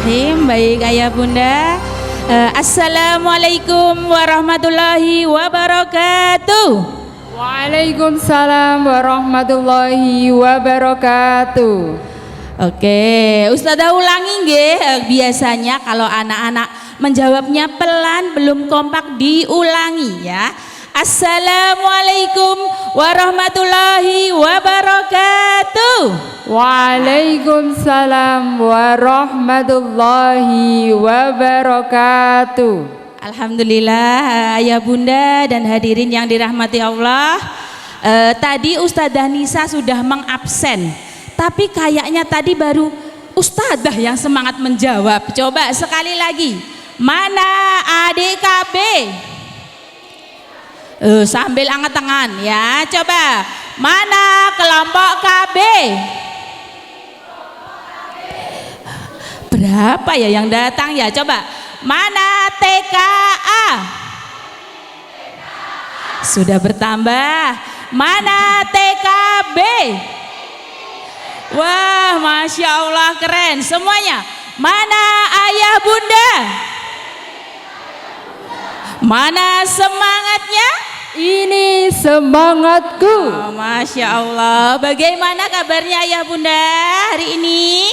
Bismillahirrahmanirrahim. Baik ayah bunda, Assalamualaikum warahmatullahi wabarakatuh. Waalaikumsalam warahmatullahi wabarakatuh. Oke, Ustazah ulangi nggih. Biasanya kalau anak-anak menjawabnya pelan, belum kompak, diulangi ya. Assalamualaikum warahmatullahi wabarakatuh. Waalaikumsalam warahmatullahi wabarakatuh. Alhamdulillah ayah bunda dan hadirin yang dirahmati Allah. Tadi Ustazah Nisa sudah mengabsen, tapi kayaknya tadi baru Ustazah yang semangat menjawab. Coba sekali lagi, mana adik KB? Sambil angkat tangan ya, coba mana kelompok KB? Berapa ya yang datang ya, coba mana TKA? Sudah bertambah. Mana TKB? Wah, Masya Allah, keren semuanya. Mana ayah bunda? Mana semangatnya? Ini semangatku. Oh, Masya Allah. Bagaimana kabarnya ayah bunda hari ini?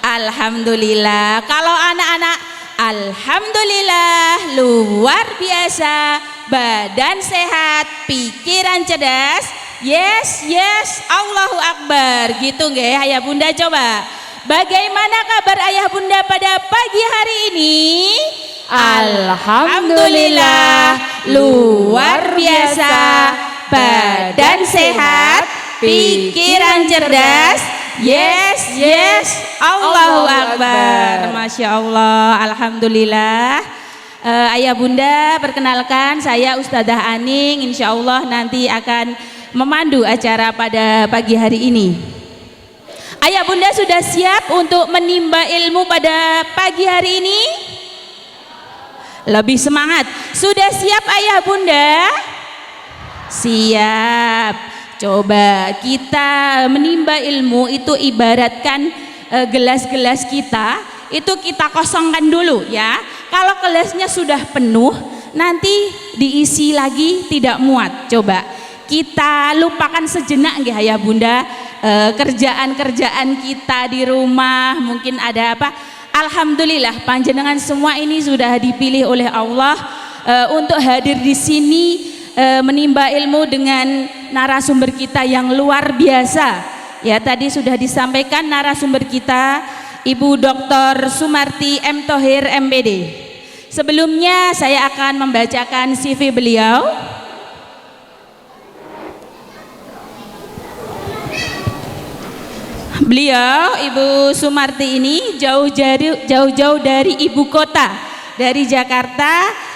Alhamdulillah. Kalau anak-anak, alhamdulillah, luar biasa. Badan sehat, pikiran cerdas. Yes, yes, Allahu Akbar. Gitu nggih ayah bunda. Coba bagaimana kabar ayah bunda pada pagi hari ini? Alhamdulillah, luar biasa. Badan sehat, pikiran cerdas. Yes, yes, Allahu Akbar. Masya Allah, alhamdulillah. Ayah bunda, perkenalkan saya Ustazah Aning. Insya Allah nanti akan memandu acara pada pagi hari ini. Ayah bunda sudah siap untuk menimba ilmu pada pagi hari ini? Lebih semangat. Sudah siap ayah bunda? Siap. Coba kita menimba ilmu itu ibaratkan gelas-gelas kita itu kita kosongkan dulu ya. Kalau gelasnya sudah penuh, nanti diisi lagi tidak muat. Coba kita lupakan sejenak nggih ayah bunda, kerjaan-kerjaan kita di rumah, mungkin ada apa. Alhamdulillah panjenengan semua ini sudah dipilih oleh Allah untuk hadir di sini menimba ilmu dengan narasumber kita yang luar biasa. Ya, tadi sudah disampaikan narasumber kita Ibu Dr. Sumarti M. Thohir MPD. Sebelumnya saya akan membacakan CV beliau. Beliau Ibu Sumarti ini jauh-jauh dari ibu kota, dari Jakarta.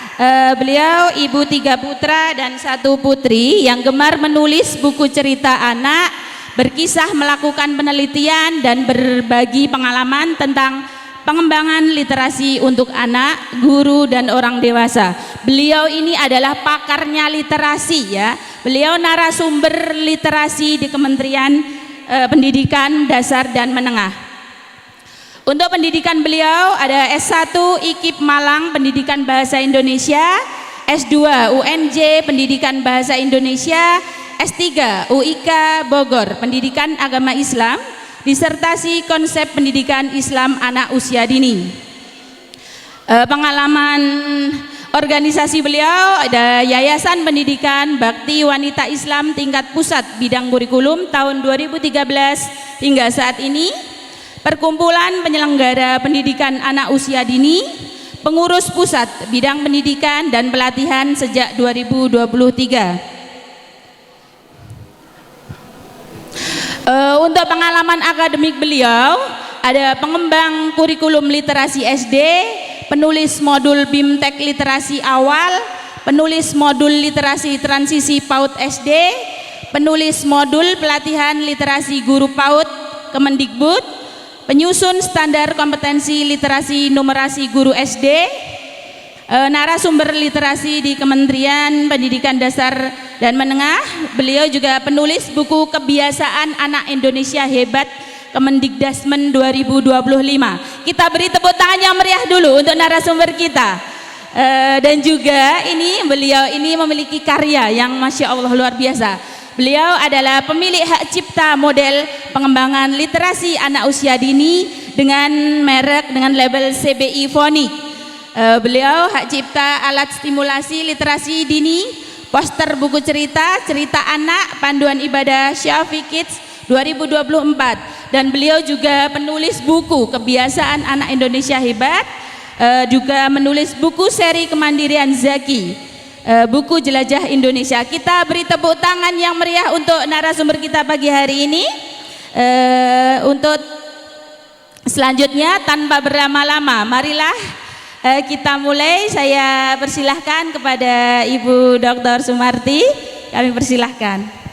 Beliau ibu 3 putra dan 1 putri yang gemar menulis buku cerita anak, berkisah, melakukan penelitian dan berbagi pengalaman tentang pengembangan literasi untuk anak, guru dan orang dewasa. Beliau ini adalah pakarnya literasi ya. Beliau narasumber literasi di Kementerian Pendidikan Dasar dan Menengah. Untuk pendidikan beliau ada S1 IKIP Malang Pendidikan Bahasa Indonesia, S2 UNJ Pendidikan Bahasa Indonesia, S3 UIK Bogor Pendidikan Agama Islam, disertasi konsep pendidikan Islam anak usia dini. Pengalaman organisasi beliau ada Yayasan Pendidikan Bakti Wanita Islam tingkat pusat bidang kurikulum tahun 2013 hingga saat ini, Perkumpulan Penyelenggara Pendidikan Anak Usia Dini, pengurus pusat bidang pendidikan dan pelatihan sejak 2023. Untuk pengalaman akademik beliau ada pengembang kurikulum literasi SD, penulis modul BIMTEK literasi awal, penulis modul literasi transisi PAUD SD, penulis modul pelatihan literasi guru PAUD Kemendikbud, penyusun standar kompetensi literasi numerasi guru SD, narasumber literasi di Kementerian Pendidikan Dasar dan Menengah. Beliau juga penulis buku Kebiasaan Anak Indonesia Hebat Kemendikdasmen 2025. Kita beri tepuk tangan yang meriah dulu untuk narasumber kita. Dan juga beliau ini memiliki karya yang Masya Allah luar biasa. Beliau adalah pemilik hak cipta model pengembangan literasi anak usia dini dengan label CBI Fonik. Beliau hak cipta alat stimulasi literasi dini, poster buku cerita anak, panduan ibadah Syafi Kids 2024. Dan beliau juga penulis buku Kebiasaan Anak Indonesia Hebat, juga menulis buku seri Kemandirian Zaki, buku Jelajah Indonesia. Kita beri tepuk tangan yang meriah untuk narasumber kita pagi hari ini. Untuk selanjutnya tanpa berlama-lama, marilah kita mulai. Saya persilahkan kepada Ibu Dr. Sumarti. Kami persilahkan.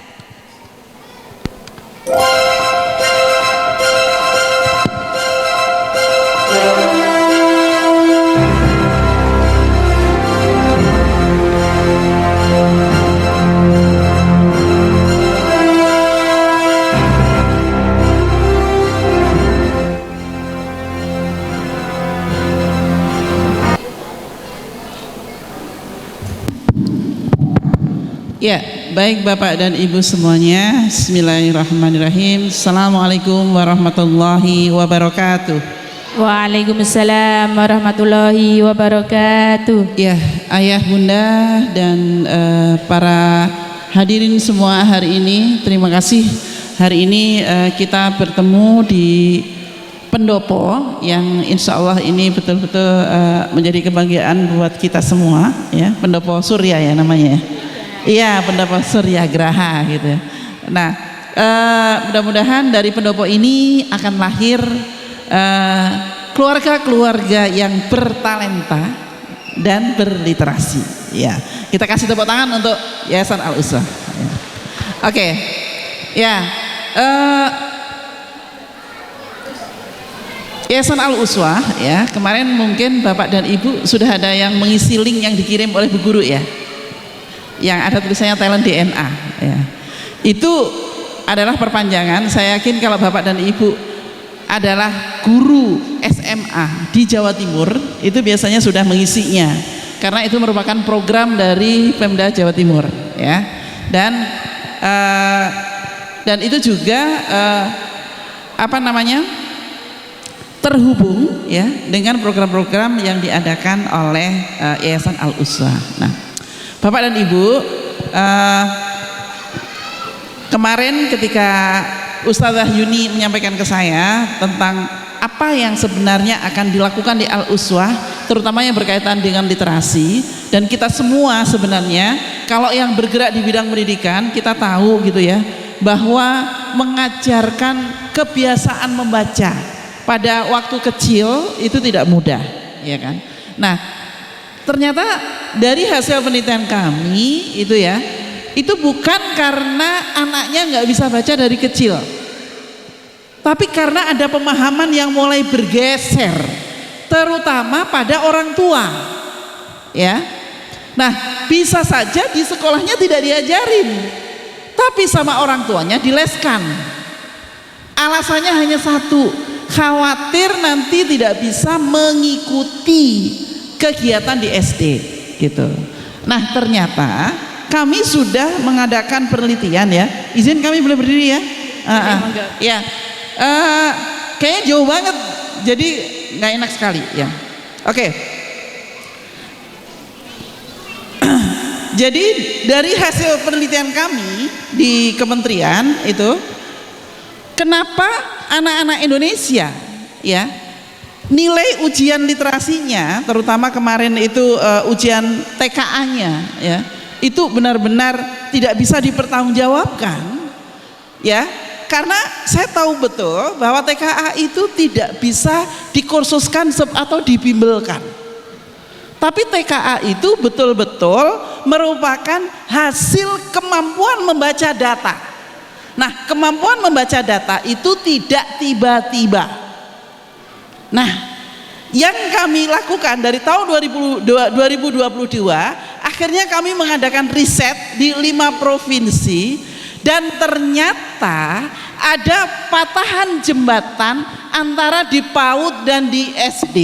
Ya, baik Bapak dan Ibu semuanya. Bismillahirrahmanirrahim. Assalamualaikum warahmatullahi wabarakatuh. Waalaikumsalam warahmatullahi wabarakatuh. Ya, ayah, bunda, dan para hadirin semua hari ini, terima kasih. Hari ini kita bertemu di pendopo yang insya Allah ini betul-betul menjadi kebahagiaan buat kita semua. Ya, pendopo Surya ya namanya. Iya, pendopo Surya Graha gitu. Nah, mudah-mudahan dari pendopo ini akan lahir keluarga-keluarga yang bertalenta dan berliterasi. Ya, kita kasih tepuk tangan untuk Yayasan Al-Uswah. Ya. Oke, ya, Yayasan Al-Uswah ya. Kemarin mungkin Bapak dan Ibu sudah ada yang mengisi link yang dikirim oleh Bu Guru ya, yang ada tulisannya Talent DNA ya. Itu adalah perpanjangan. Saya yakin kalau Bapak dan Ibu adalah guru SMA di Jawa Timur, itu biasanya sudah mengisinya, karena itu merupakan program dari Pemda Jawa Timur ya. Dan itu juga terhubung ya dengan program-program yang diadakan oleh Yayasan Al-Uswah. Nah, Bapak dan Ibu, kemarin ketika Ustazah Yuni menyampaikan ke saya tentang apa yang sebenarnya akan dilakukan di Al-Uswah, terutama yang berkaitan dengan literasi, dan kita semua sebenarnya kalau yang bergerak di bidang pendidikan, kita tahu gitu ya, bahwa mengajarkan kebiasaan membaca pada waktu kecil itu tidak mudah, ya kan? Nah, ternyata dari hasil penelitian kami itu ya, itu bukan karena anaknya nggak bisa baca dari kecil, tapi karena ada pemahaman yang mulai bergeser, terutama pada orang tua ya. Nah, bisa saja di sekolahnya tidak diajarin, tapi sama orang tuanya dileskan. Alasannya hanya satu, khawatir nanti tidak bisa mengikuti kegiatan di SD gitu. Nah, ternyata kami sudah mengadakan penelitian ya. Izin kami boleh berdiri ya? Ya, kayaknya jauh banget, jadi nggak enak sekali ya. Oke. Jadi dari hasil penelitian kami di kementerian itu, kenapa anak-anak Indonesia ya nilai ujian literasinya, terutama kemarin itu ujian TKA-nya ya, itu benar-benar tidak bisa dipertanggungjawabkan ya, karena saya tahu betul bahwa TKA itu tidak bisa dikursuskan atau dibimbelkan, tapi TKA itu betul-betul merupakan hasil kemampuan membaca data. Nah, kemampuan membaca data itu tidak tiba-tiba. Nah, yang kami lakukan dari tahun 2022, akhirnya kami mengadakan riset di 5 provinsi, dan ternyata ada patahan jembatan antara di PAUD dan di SD.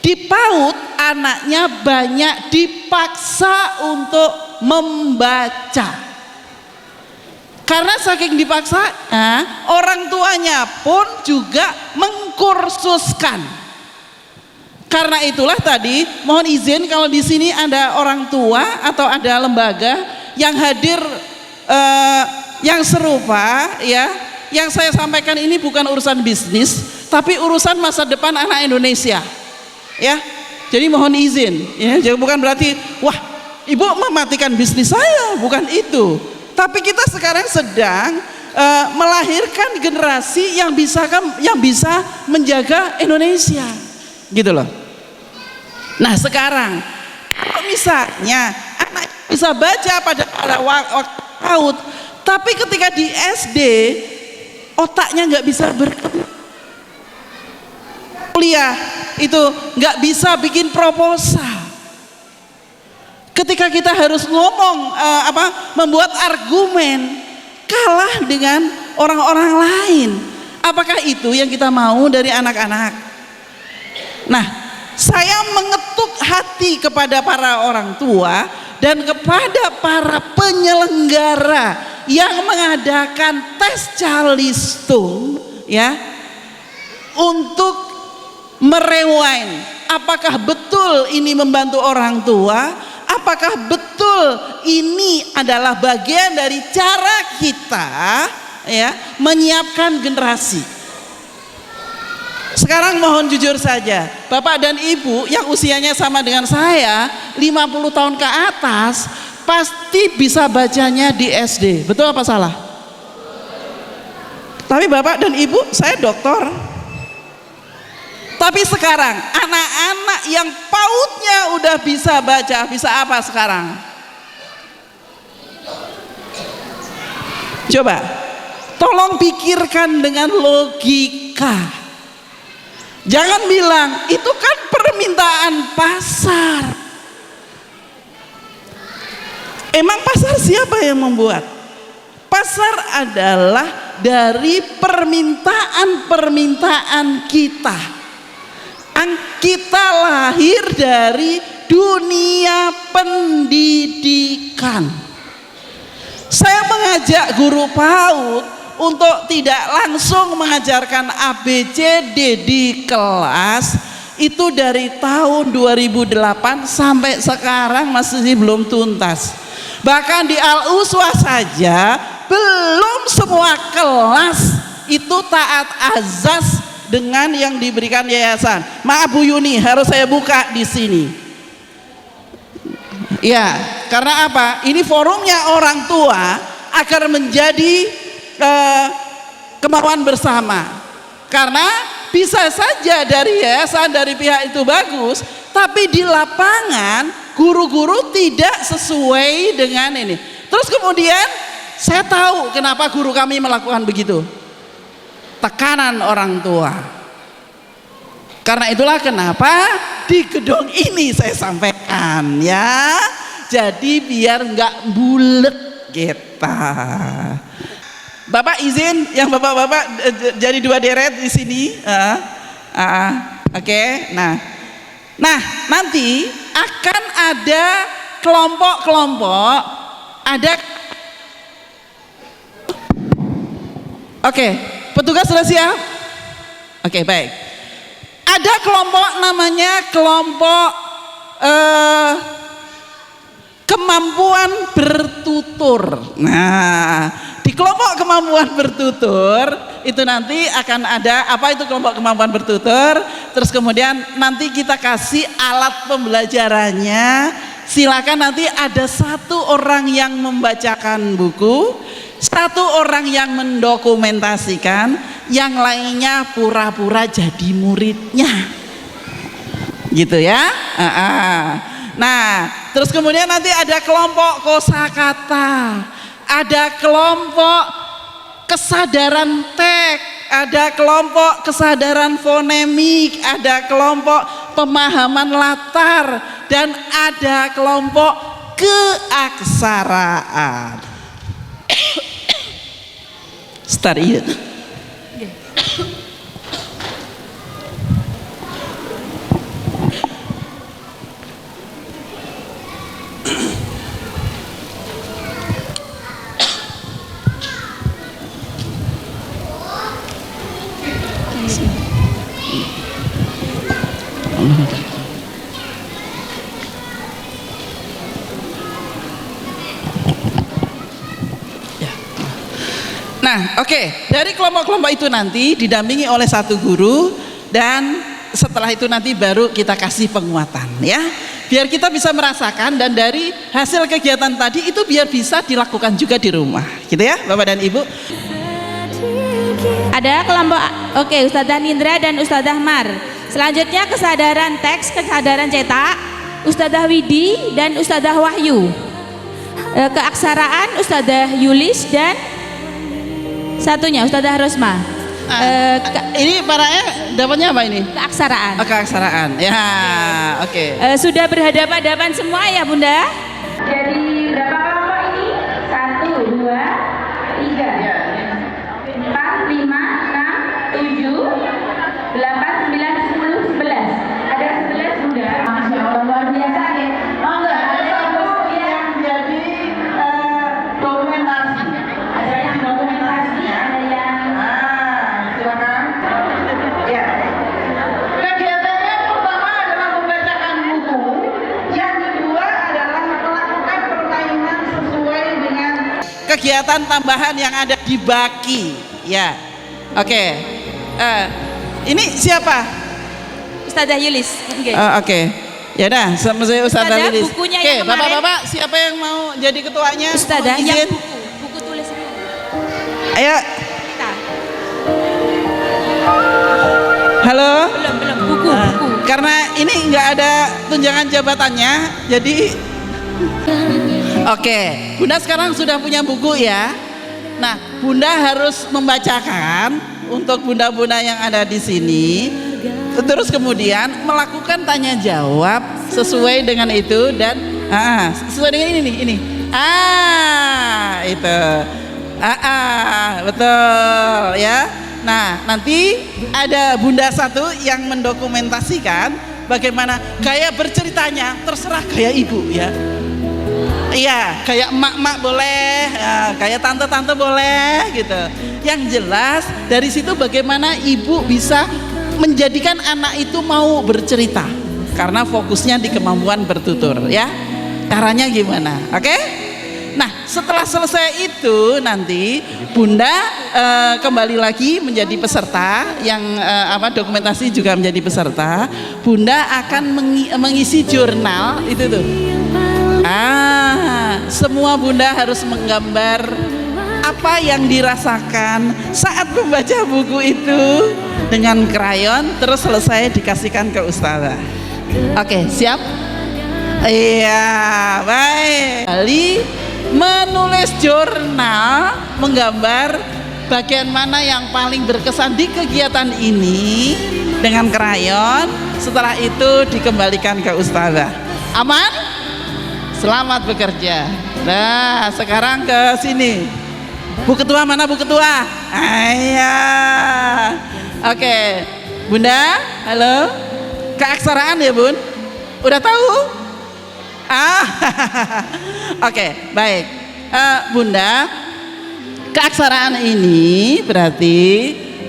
Di PAUD anaknya banyak dipaksa untuk membaca. Karena saking dipaksanya, orang tuanya pun juga mengkursuskan. Karena itulah tadi mohon izin kalau di sini ada orang tua atau ada lembaga yang hadir yang serupa ya, yang saya sampaikan ini bukan urusan bisnis tapi urusan masa depan anak Indonesia ya. Jadi mohon izin ya, jadi bukan berarti wah ibu mematikan bisnis saya, bukan itu. Tapi kita sekarang sedang melahirkan generasi yang bisa menjaga Indonesia, gitu loh. Nah sekarang kalau misalnya anak bisa baca pada waktu PAUD, tapi ketika di SD otaknya nggak bisa kuliah, itu nggak bisa bikin proposal. Ketika kita harus ngomong membuat argumen kalah dengan orang-orang lain, apakah itu yang kita mau dari anak-anak? Nah, saya mengetuk hati kepada para orang tua dan kepada para penyelenggara yang mengadakan tes calistung ya, untuk merewind apakah betul ini membantu orang tua. Apakah betul ini adalah bagian dari cara kita ya menyiapkan generasi? Sekarang mohon jujur saja, Bapak dan Ibu yang usianya sama dengan saya, 50 tahun ke atas, pasti bisa bacanya di SD. Betul apa salah? Tapi Bapak dan Ibu, saya doktor. Tapi sekarang anak-anak yang PAUD-nya udah bisa baca, bisa apa sekarang? Coba, tolong pikirkan dengan logika. Jangan bilang itu kan permintaan pasar. Emang pasar siapa yang membuat? Pasar adalah dari permintaan-permintaan kita. Kita lahir dari dunia pendidikan. Saya mengajak guru PAUD untuk tidak langsung mengajarkan ABCD di kelas itu dari tahun 2008 sampai sekarang masih belum tuntas. Bahkan di Al-Uswah saja belum semua kelas itu taat azas dengan yang diberikan yayasan. Maaf Bu Yuni, harus saya buka di sini. Ya, karena apa? Ini forumnya orang tua agar menjadi kemauan bersama. Karena bisa saja dari yayasan, dari pihak itu bagus, tapi di lapangan guru-guru tidak sesuai dengan ini. Terus kemudian saya tahu kenapa guru kami melakukan begitu. Tekanan orang tua. Karena itulah kenapa di gedung ini saya sampaikan ya. Jadi biar nggak bulet kita. Bapak izin yang bapak-bapak jadi dua deret di sini. Oke. Nah nanti akan ada kelompok-kelompok. Ada. Oke. Petugas sudah siap? Oke, baik. Ada kelompok namanya kelompok kemampuan bertutur. Nah, di kelompok kemampuan bertutur itu nanti akan ada apa itu kelompok kemampuan bertutur. Terus kemudian nanti kita kasih alat pembelajarannya. Silakan nanti ada satu orang yang membacakan buku, satu orang yang mendokumentasikan, yang lainnya pura-pura jadi muridnya, gitu ya. Nah, terus kemudian nanti ada kelompok kosakata, ada kelompok kesadaran teks, ada kelompok kesadaran fonemik, ada kelompok pemahaman latar, dan ada kelompok keaksaraan. Start iya. Nah, oke. Dari kelompok-kelompok itu nanti didampingi oleh satu guru dan setelah itu nanti baru kita kasih penguatan ya. Biar kita bisa merasakan dan dari hasil kegiatan tadi itu biar bisa dilakukan juga di rumah. Gitu ya, Bapak dan Ibu. Ada kelompok, oke, Ustadzah Nindra dan Ustadzah Mar. Selanjutnya kesadaran teks, kesadaran cetak, Ustadzah Widi dan Ustadzah Wahyu. Keaksaraan Ustadzah Yulis dan satunya Ustadzah Rosma. Ini parahnya dapatnya apa ini? Keaksaraan. Oh, keaksaraan. Ya, oke. Sudah berhadapan-hadapan semua ya Bunda? Jadi berapa kelompok ini? 1, 2, 3, 4, 5, 6, 7, 8, 9, 10, 11. Ada 11 Bunda. Masya Allah luar biasa ya. Oh enggak, ada kelompok yang jadi dokumentasi. ada yang dokumentasi, ada yang Silakan. Ya. Kegiatannya pertama adalah membacakan buku, yang kedua adalah melakukan permainan sesuai dengan kegiatan tambahan yang ada di baki. Ya, oke. Ini siapa? Ustadzah Yulis. Oke. Ya dah, sama saya Ustadzah Ustadzah, Lilis. bukunya Oke, yang kemarin. bapak-bapak siapa yang mau jadi ketuanya? Ustadzah Mohon yang izin. buku tulis. Ayo, Kita. halo. Belum buku. Karena ini nggak ada tunjangan jabatannya, jadi oke. Bunda sekarang sudah punya buku ya. Nah, Bunda harus membacakan untuk bunda-bunda yang ada di sini. Terus kemudian melakukan tanya jawab sesuai dengan itu dan sesuai dengan ini. Itu. Betul ya. Nah, nanti ada bunda satu yang mendokumentasikan bagaimana gaya berceritanya, terserah gaya ibu ya. Iya, kayak emak-emak boleh, ya, kayak tante-tante boleh gitu. Yang jelas dari situ bagaimana ibu bisa menjadikan anak itu mau bercerita karena fokusnya di kemampuan bertutur ya. Caranya gimana? Oke? Nah, setelah selesai itu nanti Bunda kembali lagi menjadi peserta yang dokumentasi juga menjadi peserta. Bunda akan mengisi jurnal itu tuh. Semua bunda harus menggambar apa yang dirasakan saat membaca buku itu dengan krayon, terus selesai dikasihkan ke ustazah. Oke, siap? Iya, baik. Kali menulis jurnal, menggambar bagian mana yang paling berkesan di kegiatan ini dengan krayon. Setelah itu dikembalikan ke ustazah. Aman? Selamat bekerja. Nah, sekarang ke sini. Bu Ketua mana Bu Ketua? Ayah. Oke, Bunda, halo. Keaksaraan ya Bun? Udah tahu? Oke, baik. Bunda, keaksaraan ini berarti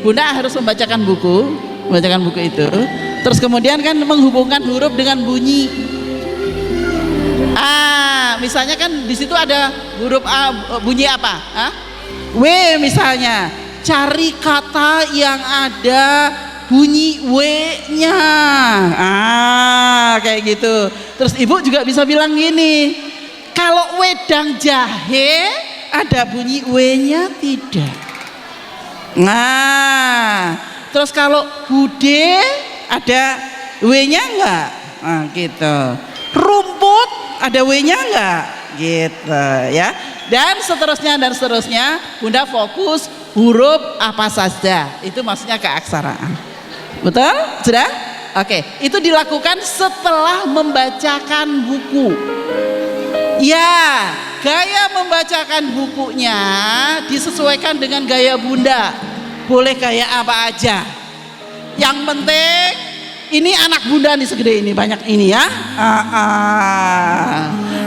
Bunda harus membacakan buku itu. Terus kemudian kan menghubungkan huruf dengan bunyi. Misalnya kan di situ ada huruf A, bunyi apa? W misalnya. Cari kata yang ada bunyi W-nya. Kayak gitu. Terus ibu juga bisa bilang gini, kalau wedang jahe ada bunyi W-nya tidak? Nah, terus kalau bude ada W-nya enggak? Gitu. Rumput ada W-nya enggak? Gitu ya. Dan seterusnya Bunda fokus huruf apa saja. Itu maksudnya keaksaraan. Betul? Sudah? Oke, itu dilakukan setelah membacakan buku. Ya, gaya membacakan bukunya disesuaikan dengan gaya Bunda. Boleh gaya apa aja. Yang penting ini anak Bunda nih segede ini, banyak ini ya.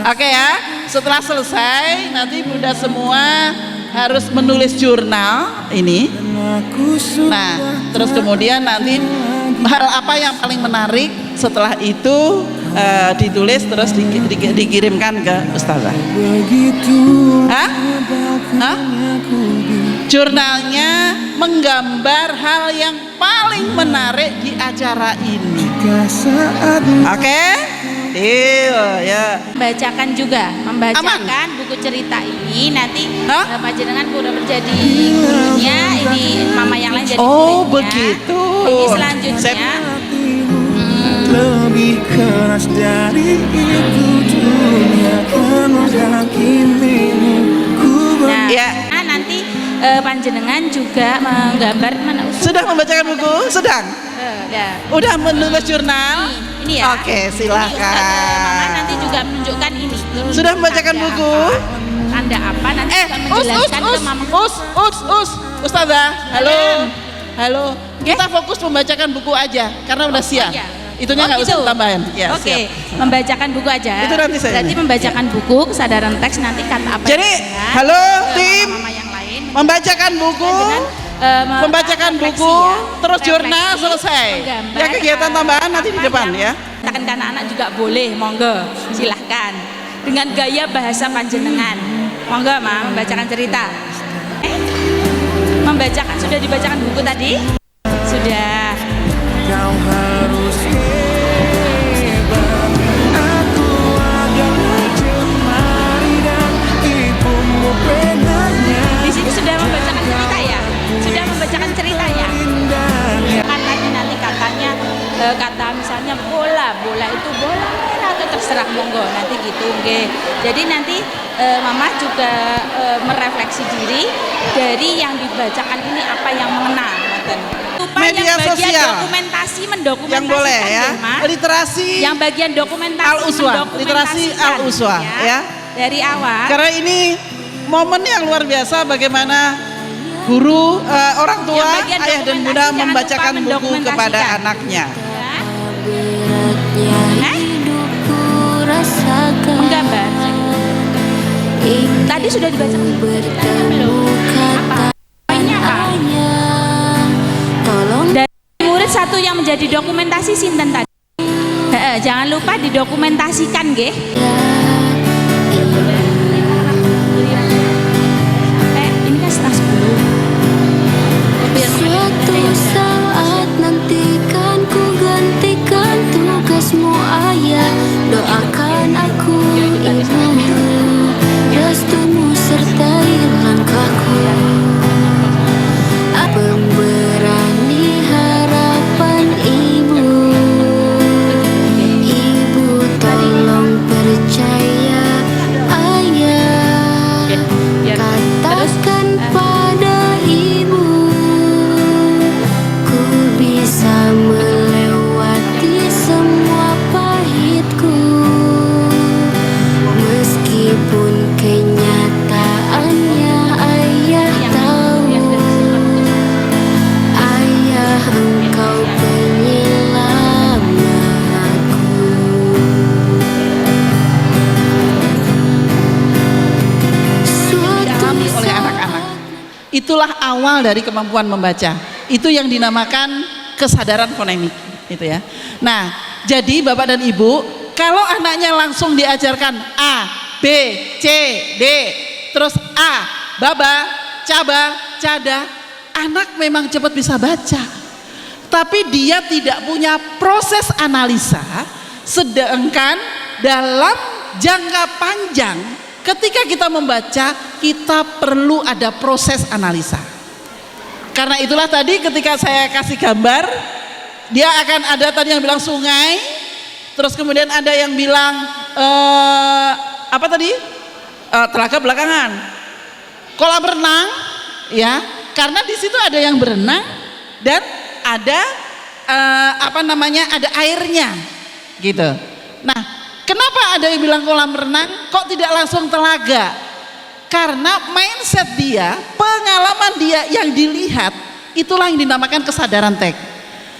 Oke ya, setelah selesai nanti Bunda semua harus menulis jurnal ini. Nah, terus kemudian nanti hal apa yang paling menarik setelah itu ditulis terus dikirimkan ke ustazah. Hah? Hah? Jurnalnya menggambar hal yang paling menarik di acara ini. Oke? Ya. Membacakan juga, membacakan buku cerita ini nanti panjenengan udah menjadi gurunya, ini mama yang lain jadi oh muridnya. Begitu. Ini selanjutnya lebih keras dari itu dunia kan menghakimimu. nah, Ya. nanti panjenengan juga menggambar mana Sudah membacakan buku? Sedang? ya. Udah menulis jurnal? Ini ya. Oke, Ini silakan. mama nanti juga menunjukkan ini. Sudah membacakan Tanda buku? apa, tanda apa nanti juga menjelaskan ke mama. Ustazah, halo. Halo. Oke. Kita fokus membacakan buku aja karena udah siap. iya. Itunya nggak usah gitu. tambahin. Ya, Oke, siap. membacakan buku aja. Itu nanti saya Berarti ini. membacakan buku, kesadaran teks nanti kata apa. Jadi, yang benar, halo, ke tim. mama-mama yang lain. Membacakan buku, membacakan refleksi buku, ya. terus jurnal Refleksi, selesai. menggambar, Ya kegiatan tambahan nanti di apa depan yang ya. Katakan ke anak-anak juga boleh, monggo, silahkan. Dengan gaya bahasa panjenengan, monggo ma, membacakan cerita. Membacakan, sudah dibacakan buku tadi? Sudah. Kau harus hebat, aku agak cemari dan ibumu penatnya. Di sini sudah membacakan cerita ya? Sudah membacakan cerita ya? Katanya nanti kata misalnya bola itu bola merah atau terserah monggo nanti gitu nggih. Jadi nanti mama juga merefleksi diri dari yang dibacakan ini apa yang mengena ngoten. Lupa Media yang bagian sosial. dokumentasi mendokumentasikan Yang boleh ya. nggih, Ma. Literasi Yang bagian dokumentasi Al-Uswah, literasi mendokumentasikan, Al-Uswah, ya. Dari awal. Karena ini momen yang luar biasa bagaimana guru, orang tua, Yang bagian ayah dan dokumentasi, bunda jangan lupa membacakan buku mendokumentasikan. kepada anaknya. Beratnya Hah? hidupku rasakan. Menggambar. Ingin Tadi sudah dibacakan bertemu Apa? Poinnya apa? katanya. Tolong Dari murid satu yang menjadi dokumentasi sinten tadi. Jangan lupa didokumentasikan nggih. Ini kan setengah 10. Biar suatu saat nanti kan ku gantikan tugasmu ayah. Doakan aku ibu, restumu sertai langkahku. Pemberani harapan ibu. Ibu tolong percaya ayah. Katakan pada ibu, ku bisa melewati semua pahitku. Meskipun kenyataannya ayah tahu, ayah engkau penyelamatku. Dipahami oleh anak-anak. Itulah awal dari kemampuan membaca. Itu yang dinamakan kesadaran fonemik, gitu ya. Nah, jadi Bapak dan Ibu, kalau anaknya langsung diajarkan A, B, C, D, terus A, baba, caba, cada, anak memang cepat bisa baca. Tapi dia tidak punya proses analisa, sedangkan dalam jangka panjang ketika kita membaca, kita perlu ada proses analisa. Karena itulah tadi ketika saya kasih gambar, dia akan ada tadi yang bilang sungai, terus kemudian ada yang bilang apa tadi? Telaga belakangan, kolam renang, ya. Karena di situ ada yang berenang dan ada ada airnya, gitu. Nah, Kenapa ada yang bilang kolam renang, kok tidak langsung telaga? Karena mindset dia, pengalaman dia yang dilihat, itulah yang dinamakan kesadaran tek.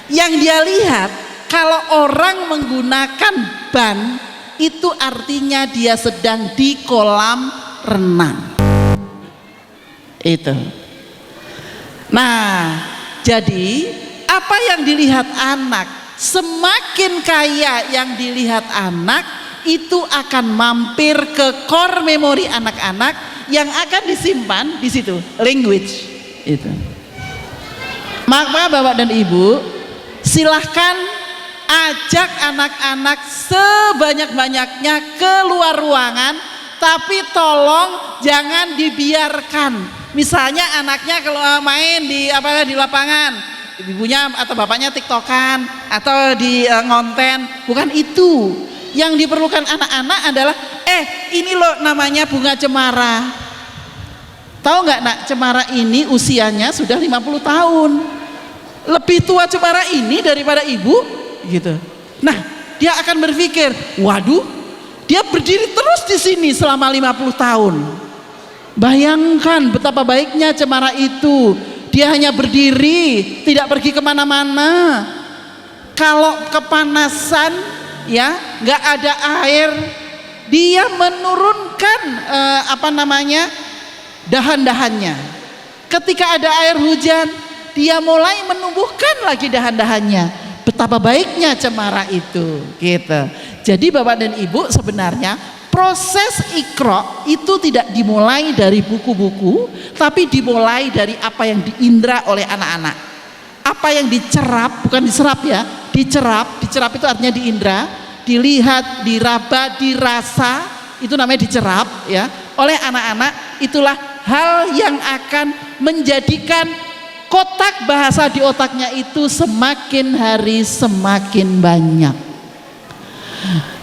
Yang dia lihat, kalau orang menggunakan ban, itu artinya dia sedang di kolam renang. Itu. Nah, jadi apa yang dilihat anak, semakin kaya yang dilihat anak, itu akan mampir ke core memori anak-anak yang akan disimpan di situ, language. Itu. Maka Bapak dan Ibu, silahkan ajak anak-anak sebanyak-banyaknya keluar ruangan, tapi tolong jangan dibiarkan. Misalnya anaknya kalau main di lapangan, ibunya atau bapaknya tiktokan atau di ngonten, bukan itu. Yang diperlukan anak-anak adalah ini loh namanya bunga cemara. Tahu nggak nak, cemara ini usianya sudah 50 tahun. Lebih tua cemara ini daripada ibu gitu. Nah, dia akan berpikir, waduh, dia berdiri terus di sini selama 50 tahun. Bayangkan betapa baiknya cemara itu. Dia hanya berdiri, tidak pergi kemana-mana. Kalau kepanasan, ya, nggak ada air, dia menurunkan dahan-dahannya. Ketika ada air hujan, dia mulai menumbuhkan lagi dahan-dahannya. Betapa baiknya cemara itu, gitu. Jadi Bapak dan Ibu, sebenarnya proses Iqra itu tidak dimulai dari buku-buku, tapi dimulai dari apa yang diindra oleh anak-anak. Apa yang dicerap, bukan diserap ya, dicerap itu artinya diindra, dilihat, diraba, dirasa, itu namanya dicerap ya, oleh anak-anak. Itulah hal yang akan menjadikan kotak bahasa di otaknya itu semakin hari semakin banyak.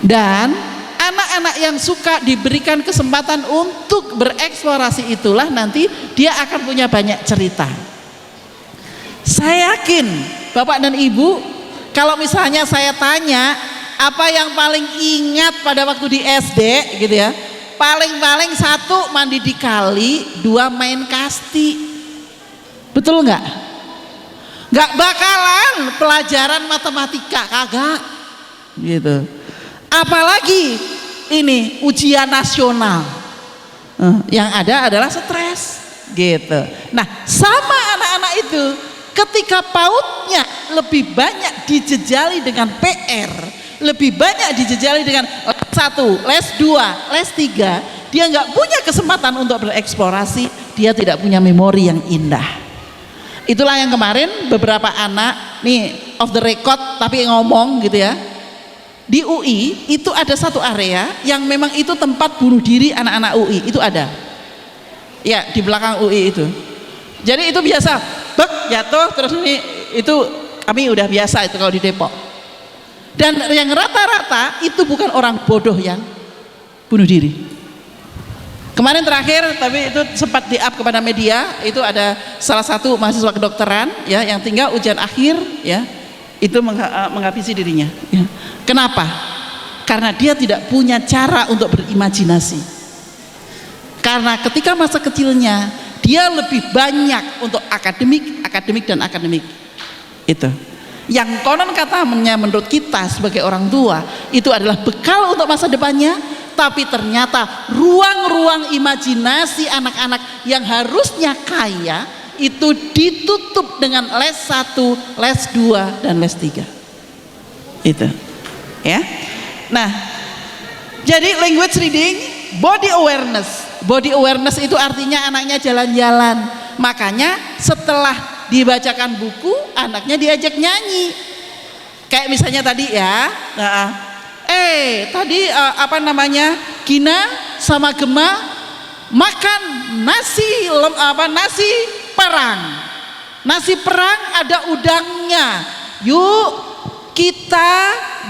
Dan anak-anak yang suka diberikan kesempatan untuk bereksplorasi itulah nanti dia akan punya banyak cerita. Saya yakin Bapak dan Ibu, kalau misalnya saya tanya apa yang paling ingat pada waktu di SD gitu ya, paling-paling 1 mandi di kali, 2 main kasti. Betul nggak? Nggak bakalan pelajaran matematika, kagak gitu. Apalagi ini ujian nasional, yang ada adalah stres gitu. Nah, sama anak-anak itu ketika pautnya lebih banyak dijejali dengan PR, lebih banyak dijejali dengan les 1, les 2, les 3, dia nggak punya kesempatan untuk bereksplorasi, dia tidak punya memori yang indah. Itulah yang kemarin beberapa anak nih off the record tapi ngomong gitu ya, di UI itu ada satu area yang memang itu tempat bunuh diri anak-anak UI, itu ada ya di belakang UI itu. Jadi itu biasa, jatuh terus ini, itu kami udah biasa itu kalau di Depok. Dan yang rata-rata itu bukan orang bodoh yang bunuh diri. Kemarin terakhir, tapi itu sempat di-up kepada media, itu ada salah satu mahasiswa kedokteran ya yang tinggal ujian akhir ya, itu menghabisi dirinya ya. Kenapa? Karena dia tidak punya cara untuk berimajinasi. Karena ketika masa kecilnya dia lebih banyak untuk akademik dan akademik. Itu yang konon katanya menurut kita sebagai orang tua itu adalah bekal untuk masa depannya, tapi ternyata ruang-ruang imajinasi anak-anak yang harusnya kaya itu ditutup dengan les 1, les 2, dan les 3. Itu ya. Nah, jadi language reading, body awareness itu artinya anaknya jalan-jalan. Makanya setelah dibacakan buku, anaknya diajak nyanyi. Kayak misalnya tadi ya, tadi Gina sama Gema makan nasi perang. Nasi perang ada udangnya. Yuk kita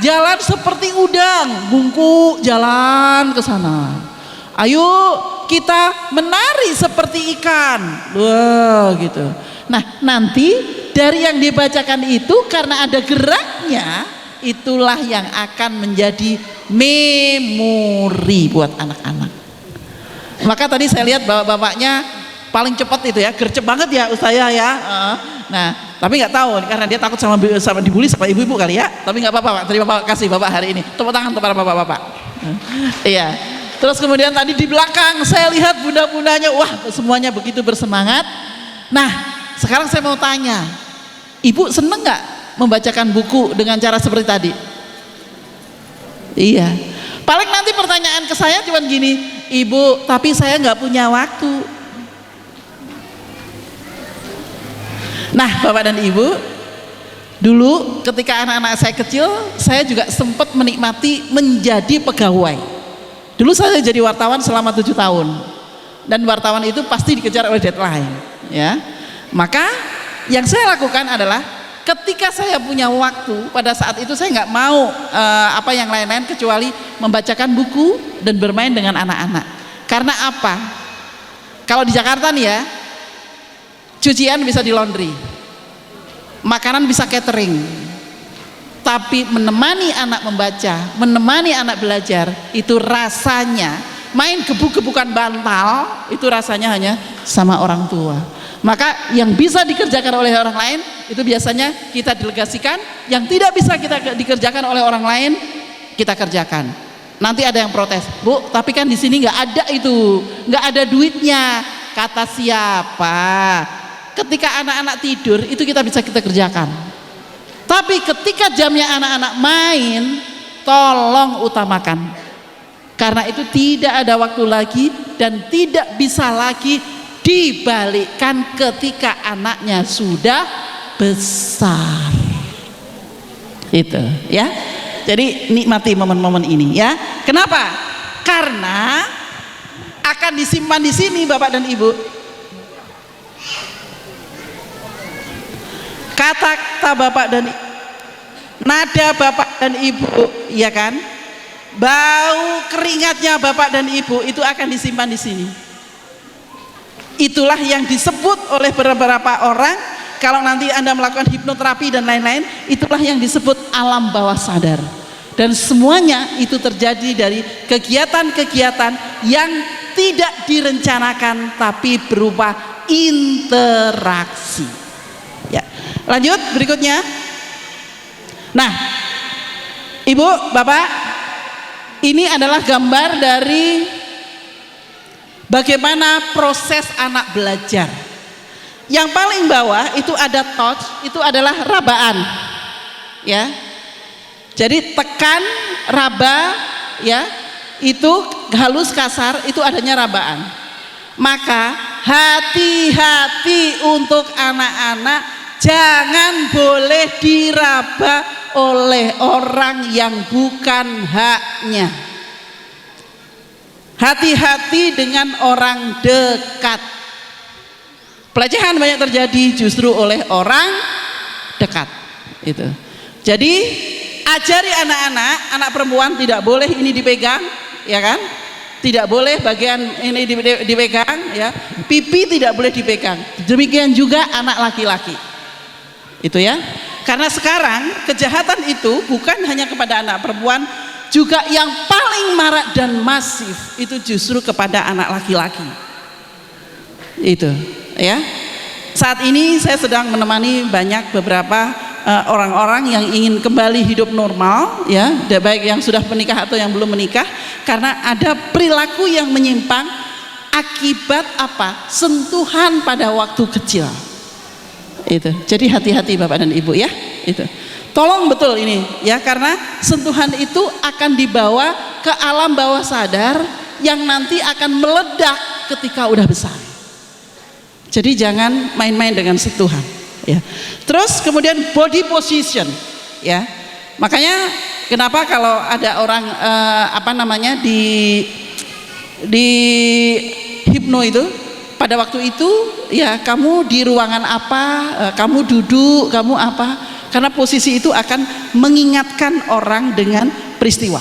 jalan seperti udang, bungkuk jalan ke sana. Ayo kita menari seperti ikan. Wah, gitu. Nah, nanti dari yang dibacakan itu karena ada geraknya, itulah yang akan menjadi memori buat anak-anak. Maka tadi saya lihat bapak-bapaknya paling cepat itu ya, gercep banget ya Ustazah ya. Nah, tapi nggak tahu karena dia takut sama dibully sama ibu-ibu kali ya. Tapi nggak apa-apa, Pak. Terima kasih Bapak hari ini. Tepuk tangan kepada bapak-bapak. Iya. Terus kemudian tadi di belakang saya lihat bunda-bundanya, wah semuanya begitu bersemangat. Nah, sekarang saya mau tanya, ibu seneng nggak membacakan buku dengan cara seperti tadi? Iya. Paling nanti pertanyaan ke saya cuma gini, ibu, tapi saya nggak punya waktu. Nah, Bapak dan Ibu, dulu ketika anak-anak saya kecil, saya juga sempat menikmati menjadi pegawai. Dulu saya jadi wartawan selama 7 tahun, dan wartawan itu pasti dikejar oleh deadline, ya. Maka yang saya lakukan adalah ketika saya punya waktu, pada saat itu saya nggak mau apa yang lain-lain kecuali membacakan buku dan bermain dengan anak-anak. Karena apa? Kalau di Jakarta nih ya, cucian bisa di laundry, makanan bisa catering, tapi menemani anak membaca, menemani anak belajar, itu rasanya main gebuk-gebukan bantal, itu rasanya hanya sama orang tua. Maka yang bisa dikerjakan oleh orang lain itu biasanya kita delegasikan, yang tidak bisa kita dikerjakan oleh orang lain kita kerjakan. Nanti ada yang protes, Bu, tapi kan di sini nggak ada itu, nggak ada duitnya. Kata siapa? Ketika anak-anak tidur itu kita bisa kita kerjakan. Tapi ketika jamnya anak-anak main, tolong utamakan. Karena itu tidak ada waktu lagi dan tidak bisa lagi dibalikkan ketika anaknya sudah besar. Itu ya. Jadi nikmati momen-momen ini ya. Kenapa? Karena akan disimpan di sini Bapak dan Ibu. Kata-kata Bapak dan nada Bapak dan Ibu, ya kan? Bau keringatnya Bapak dan Ibu itu akan disimpan di sini. Itulah yang disebut oleh beberapa orang, kalau nanti Anda melakukan hipnoterapi dan lain-lain, itulah yang disebut alam bawah sadar. Dan semuanya itu terjadi dari kegiatan-kegiatan yang tidak direncanakan tapi berupa interaksi. Ya. Lanjut berikutnya. Nah, Ibu, Bapak, ini adalah gambar dari bagaimana proses anak belajar. Yang paling bawah itu ada touch, itu adalah rabaan. Ya. Jadi tekan, raba, ya, itu halus kasar, itu adanya rabaan. Maka hati-hati untuk anak-anak, jangan boleh diraba oleh orang yang bukan haknya. Hati-hati dengan orang dekat. Pelecehan banyak terjadi justru oleh orang dekat. Itu. Jadi ajari anak-anak, anak perempuan tidak boleh ini dipegang, ya kan? Tidak boleh bagian ini dipegang, ya. Pipi tidak boleh dipegang. Demikian juga anak laki-laki. Itu ya. Karena sekarang kejahatan itu bukan hanya kepada anak perempuan, juga yang paling marak dan masif itu justru kepada anak laki-laki. Itu, ya. Saat ini saya sedang menemani banyak beberapa orang-orang yang ingin kembali hidup normal, ya, baik yang sudah menikah atau yang belum menikah, karena ada perilaku yang menyimpang akibat apa? Sentuhan pada waktu kecil. Itu. Jadi hati-hati Bapak dan Ibu ya. Itu. Tolong betul ini ya, karena sentuhan itu akan dibawa ke alam bawah sadar yang nanti akan meledak ketika udah besar. Jadi jangan main-main dengan sentuhan. Ya. Terus kemudian body position, ya. Makanya kenapa kalau ada orang di hipno itu pada waktu itu ya kamu di ruangan apa, kamu duduk, kamu apa, karena posisi itu akan mengingatkan orang dengan peristiwa.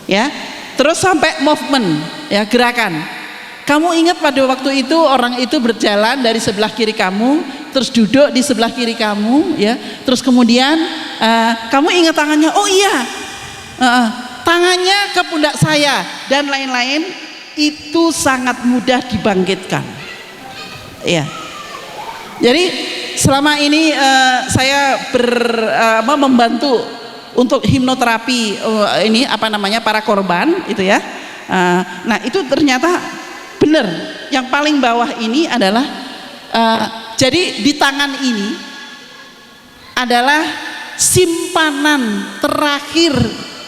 Ya. Terus sampai movement, ya, gerakan. Kamu ingat pada waktu itu orang itu berjalan dari sebelah kiri kamu, terus duduk di sebelah kiri kamu, ya. Terus kemudian kamu ingat tangannya, oh iya, tangannya ke pundak saya dan lain-lain, itu sangat mudah dibangkitkan. Ya. Jadi selama ini saya membantu untuk hipnoterapi ini para korban itu ya. Nah itu ternyata benar. Yang paling bawah ini adalah jadi di tangan ini adalah simpanan terakhir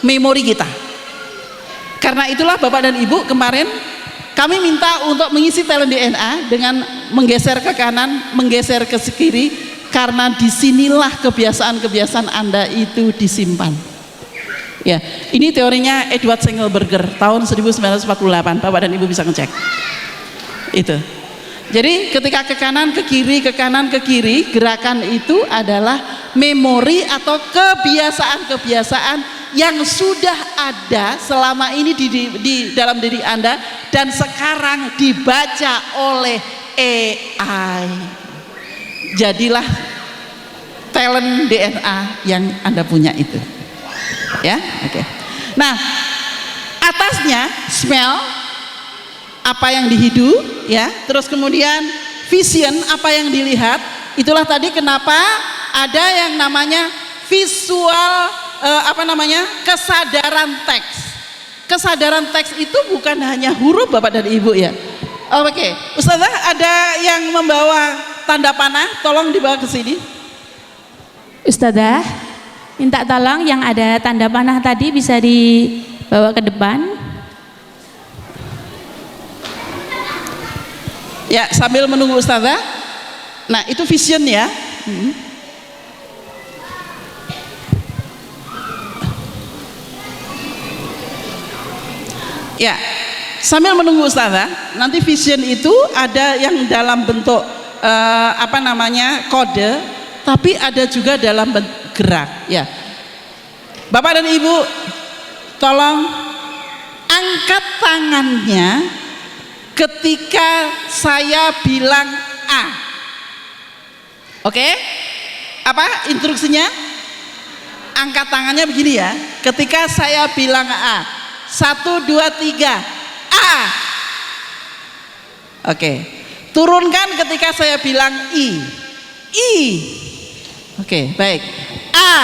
memori kita. Karena itulah Bapak dan Ibu, kemarin kami minta untuk mengisi talent DNA dengan menggeser ke kanan, menggeser ke kiri, karena disinilah kebiasaan-kebiasaan Anda itu disimpan. Ya, ini teorinya Edward Sengelberger tahun 1948. Bapak dan Ibu bisa ngecek. Itu. Jadi ketika ke kanan ke kiri, ke kanan ke kiri, gerakan itu adalah memori atau kebiasaan-kebiasaan yang sudah ada selama ini di dalam diri Anda dan sekarang dibaca oleh AI. Jadilah talent DNA yang Anda punya itu. Ya, oke. Nah, atasnya smell, apa yang dihidu, ya. Terus kemudian vision, apa yang dilihat. Itulah tadi kenapa ada yang namanya visual kesadaran teks. Kesadaran teks itu bukan hanya huruf Bapak dan Ibu ya. Oke, Ustazah ada yang membawa tanda panah, tolong dibawa ke sini. Ustazah, minta tolong yang ada tanda panah tadi bisa dibawa ke depan. Ya, sambil menunggu Ustazah. Nah, itu vision ya. Ya, sambil menunggu Ustazah, nanti vision itu ada yang dalam bentuk kode, tapi ada juga dalam bentuk gerak. Ya, Bapak dan Ibu, tolong angkat tangannya ketika saya bilang A. Oke? Apa instruksinya? Angkat tangannya begini ya. Ketika saya bilang A. 1, 2, 3 A. Oke. Turunkan ketika saya bilang I. Oke, baik. A.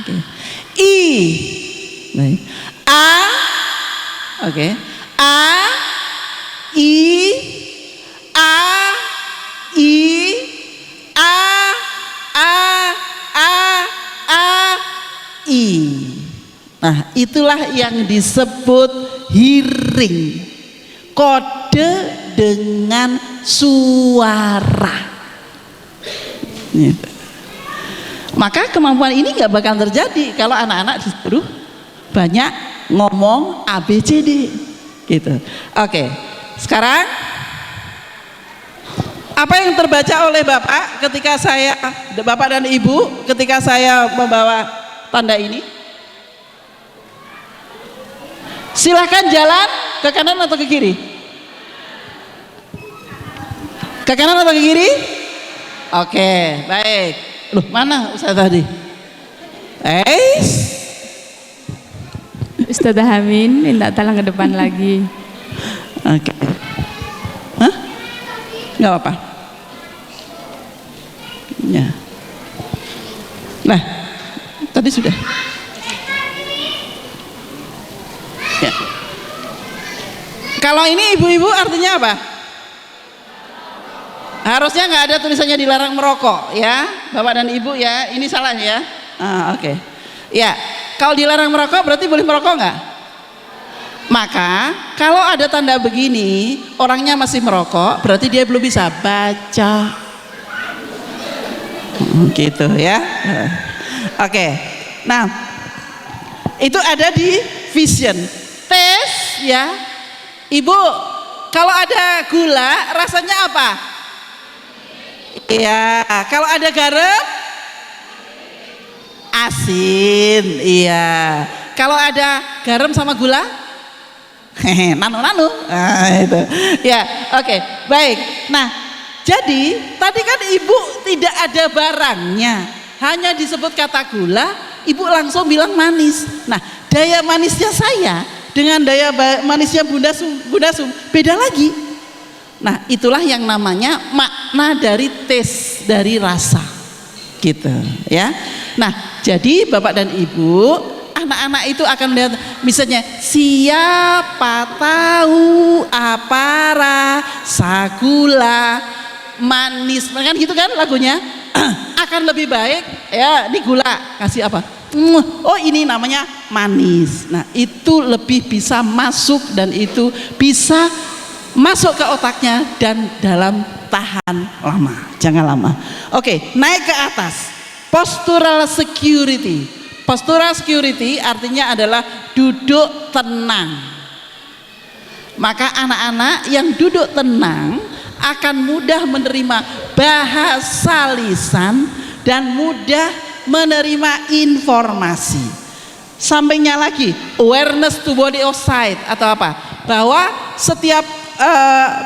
Oke. I. Baik. A. Oke. A. I. A. I. A. A. A. A. I. Nah, itulah yang disebut hearing, kode dengan suara. Maka kemampuan ini nggak bakal terjadi kalau anak-anak disuruh banyak ngomong ABCD, gitu. Oke, sekarang apa yang terbaca oleh Bapak ketika Bapak dan Ibu ketika saya membawa tanda ini? Silahkan jalan ke kanan atau ke kiri? Ke kanan atau ke kiri? Oke, baik. Loh, mana Ustaz tadi? Ustazah Amin minta tolong ke depan lagi. Oke. Hah? Nggak apa-apa. Ya. Nah, tadi sudah. Ya. Kalau ini ibu-ibu artinya apa? Harusnya nggak ada tulisannya dilarang merokok ya, Bapak dan Ibu ya. Ini salah ya. Oke. Ya, kalau dilarang merokok berarti boleh merokok nggak? Maka kalau ada tanda begini, orangnya masih merokok, berarti dia belum bisa baca. Gitu ya. Oke. Nah, itu ada di vision. Tes ya, Ibu, kalau ada gula rasanya apa? Iya. Kalau ada garam, asin. Iya. Kalau ada garam sama gula, nano. Itu. Ya, oke, baik. Nah, jadi tadi kan Ibu tidak ada barangnya, hanya disebut kata gula, Ibu langsung bilang manis. Nah, daya manisnya saya dengan daya manisnya Bunda Sum beda lagi. Nah, itulah yang namanya makna dari taste, dari rasa gitu ya. Nah, jadi Bapak dan Ibu, anak-anak itu akan melihat misalnya siapa tahu apa rasa gula manis, kan gitu kan lagunya. Akan lebih baik ya, ini gula kasih apa? Oh, ini namanya manis. Nah, itu lebih bisa masuk dan itu bisa masuk ke otaknya dan dalam tahan lama, jangan lama. Oke, naik ke atas. Postural security. Postural security artinya adalah duduk tenang. Maka anak-anak yang duduk tenang akan mudah menerima bahasa lisan dan mudah menerima informasi. Sampingnya lagi awareness to body of sight atau apa? Bahwa setiap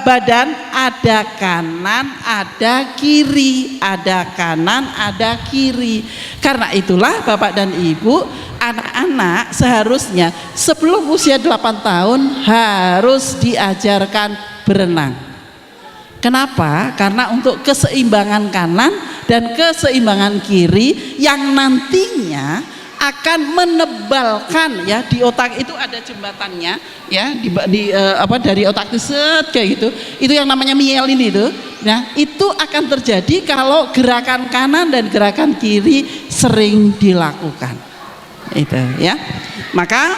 badan ada kanan, ada kiri, ada kanan, ada kiri. Karena itulah Bapak dan Ibu, anak-anak seharusnya sebelum usia 8 tahun harus diajarkan berenang. Kenapa? Karena untuk keseimbangan kanan dan keseimbangan kiri yang nantinya akan menebalkan ya, di otak itu ada jembatannya ya, dari otak itu set kayak gitu. Itu yang namanya mielin itu. Nah, itu akan terjadi kalau gerakan kanan dan gerakan kiri sering dilakukan. Itu ya. Maka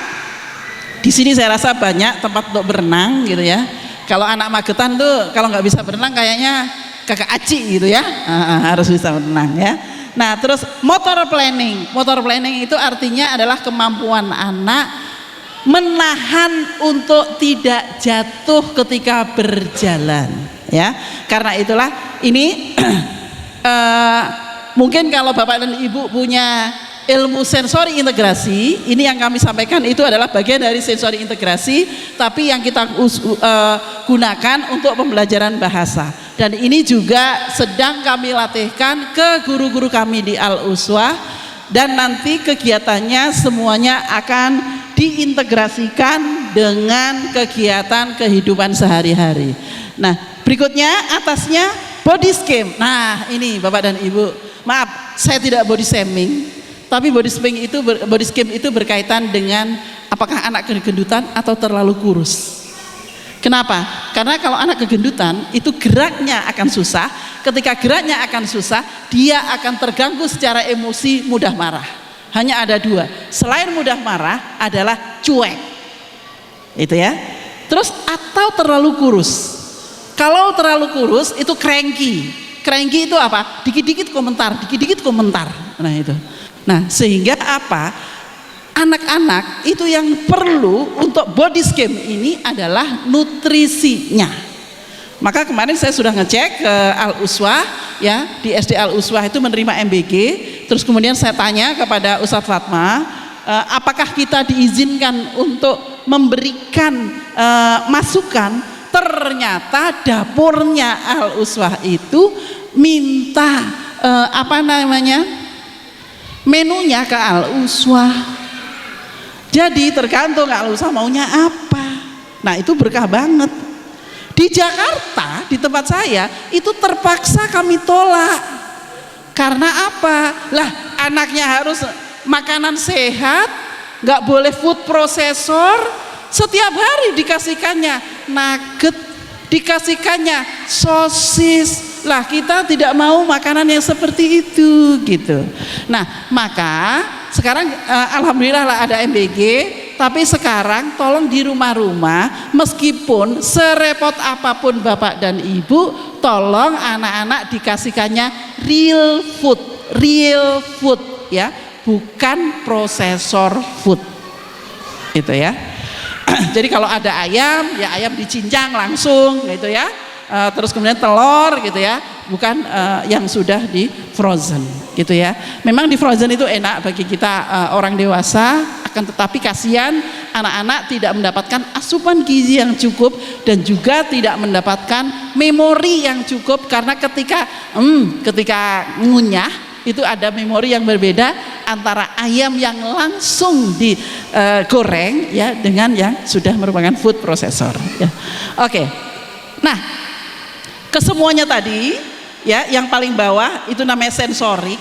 di sini saya rasa banyak tempat untuk berenang gitu ya. Kalau anak Magetan tuh kalau nggak bisa berenang kayaknya kakak Aci gitu ya, harus bisa berenang ya. Nah, terus motor planning. Motor planning itu artinya adalah kemampuan anak menahan untuk tidak jatuh ketika berjalan ya. Karena itulah ini mungkin kalau Bapak dan Ibu punya ilmu sensori integrasi, ini yang kami sampaikan itu adalah bagian dari sensori integrasi, tapi yang kita gunakan untuk pembelajaran bahasa. Dan ini juga sedang kami latihkan ke guru-guru kami di Al-Uswah, dan nanti kegiatannya semuanya akan diintegrasikan dengan kegiatan kehidupan sehari-hari. Nah, berikutnya atasnya body scheme. Nah, ini Bapak dan Ibu, maaf saya tidak body shaming, tapi body scheme itu berkaitan dengan apakah anak kegendutan atau terlalu kurus. Kenapa? Karena kalau anak kegendutan itu geraknya akan susah. Ketika geraknya akan susah, dia akan terganggu secara emosi, mudah marah. Hanya ada dua. Selain mudah marah adalah cuek. Itu ya. Terus atau terlalu kurus. Kalau terlalu kurus itu cranky. Cranky itu apa? Dikit-dikit komentar, dikit-dikit komentar. Nah itu. Nah, sehingga apa? Anak-anak itu yang perlu untuk body scheme ini adalah nutrisinya. Maka kemarin saya sudah ngecek ke Al-Uswah ya, di SD Al-Uswah itu menerima MBG. Terus kemudian saya tanya kepada Ustadz Fatma, apakah kita diizinkan untuk memberikan masukan? Ternyata dapurnya Al-Uswah itu minta menunya ke Al-Uswah. Jadi tergantung Al-Uswah maunya apa. Nah, itu berkah banget. Di Jakarta, di tempat saya, itu terpaksa kami tolak. Karena apa? Lah, anaknya harus makanan sehat, nggak boleh food processor. Setiap hari dikasihkannya nugget, dikasihkannya sosis. Lah, kita tidak mau makanan yang seperti itu gitu. Nah, maka sekarang alhamdulillah lah ada MBG, tapi sekarang tolong di rumah-rumah meskipun serepot apapun Bapak dan Ibu, tolong anak-anak dikasihkannya real food ya, bukan prosesor food. Itu ya. Jadi kalau ada ayam, ya ayam dicincang langsung gitu ya. Terus kemudian telur gitu ya, bukan yang sudah di frozen gitu ya. Memang di frozen itu enak bagi kita orang dewasa, akan tetapi kasihan anak-anak tidak mendapatkan asupan gizi yang cukup dan juga tidak mendapatkan memori yang cukup, karena ketika ngunyah itu ada memori yang berbeda antara ayam yang langsung digoreng ya dengan yang sudah merupakan food processor ya. Oke. Nah, kesemuanya tadi ya, yang paling bawah itu namanya sensorik.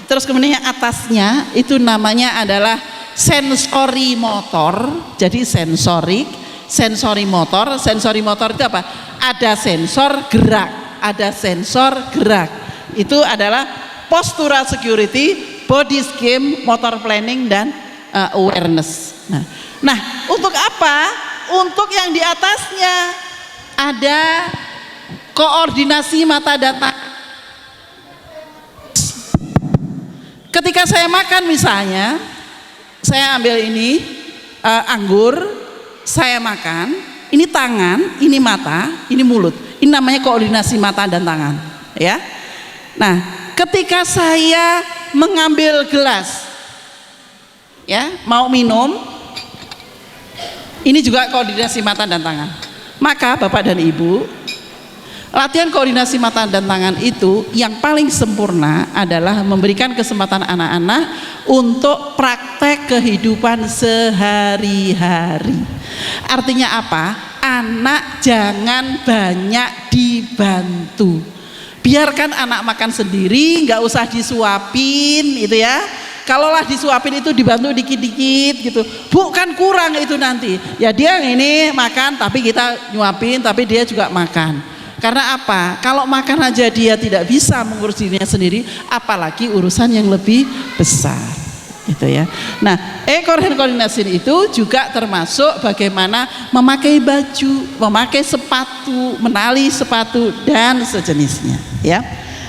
Terus kemudian yang atasnya itu namanya adalah sensori motor. Jadi sensori motor itu apa? Ada sensor gerak, ada sensor gerak. Itu adalah postural security, body scheme, motor planning, dan awareness. Nah, untuk apa? Untuk yang di atasnya ada koordinasi mata dan tangan. Ketika saya makan misalnya, saya ambil ini anggur, saya makan, ini tangan, ini mata, ini mulut. Ini namanya koordinasi mata dan tangan, ya. Nah, ketika saya mengambil gelas, ya, mau minum, ini juga koordinasi mata dan tangan. Maka Bapak dan Ibu, latihan koordinasi mata dan tangan itu yang paling sempurna adalah memberikan kesempatan anak-anak untuk praktek kehidupan sehari-hari. Artinya apa? Anak jangan banyak dibantu. Biarkan anak makan sendiri, nggak usah disuapin, gitu ya. Kalaulah disuapin itu dibantu dikit-dikit gitu, bukan kurang itu nanti. Ya dia ini makan, tapi kita nyuapin, tapi dia juga makan. Karena apa? Kalau makan aja dia tidak bisa mengurus dirinya sendiri, apalagi urusan yang lebih besar, gitu ya. Nah, koordinasi itu juga termasuk bagaimana memakai baju, memakai sepatu, menali sepatu dan sejenisnya, ya.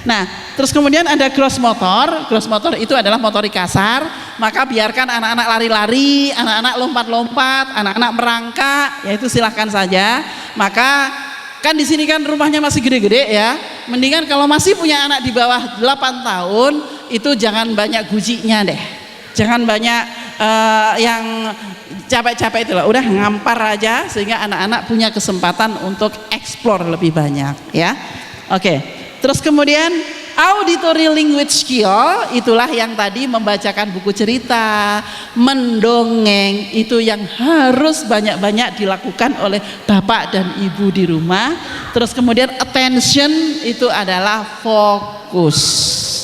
Nah, terus kemudian ada gross motor. Gross motor itu adalah motorik kasar. Maka biarkan anak-anak lari-lari, anak-anak lompat-lompat, anak-anak merangkak, ya itu silahkan saja. Maka kan di sini kan rumahnya masih gede-gede ya. Mendingan kalau masih punya anak di bawah 8 tahun itu jangan banyak gujinya deh. Jangan banyak yang capek-capek itu lah. Udah ngampar aja sehingga anak-anak punya kesempatan untuk explore lebih banyak ya. Oke. Terus kemudian auditory language skill, itulah yang tadi membacakan buku cerita, mendongeng, itu yang harus banyak-banyak dilakukan oleh bapak dan ibu di rumah. Terus kemudian attention itu adalah fokus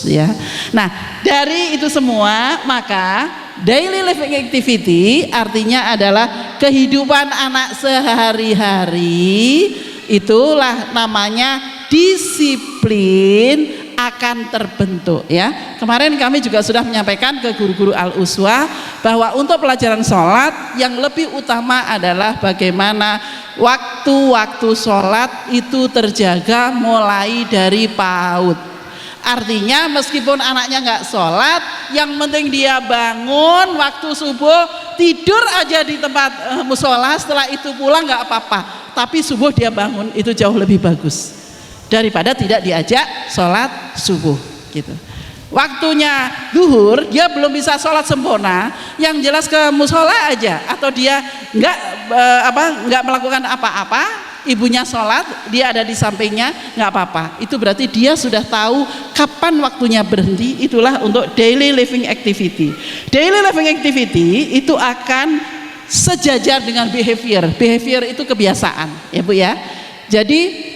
ya. Nah, dari itu semua maka daily living activity artinya adalah kehidupan anak sehari-hari, itulah namanya disiplin akan terbentuk ya. Kemarin kami juga sudah menyampaikan ke guru-guru Al-Uswah bahwa untuk pelajaran sholat yang lebih utama adalah bagaimana waktu-waktu sholat itu terjaga mulai dari PAUD. Artinya meskipun anaknya nggak sholat, yang penting dia bangun waktu subuh, tidur aja di tempat musola, setelah itu pulang nggak apa-apa, tapi subuh dia bangun, itu jauh lebih bagus daripada tidak diajak sholat subuh gitu. Waktunya duhur dia belum bisa sholat sempurna, yang jelas ke musola aja, atau dia nggak melakukan apa-apa, ibunya sholat, dia ada di sampingnya, nggak apa-apa. Itu berarti dia sudah tahu kapan waktunya berhenti. Itulah untuk daily living activity. Daily living activity itu akan sejajar dengan behavior. Behavior itu kebiasaan, ya Bu ya. Jadi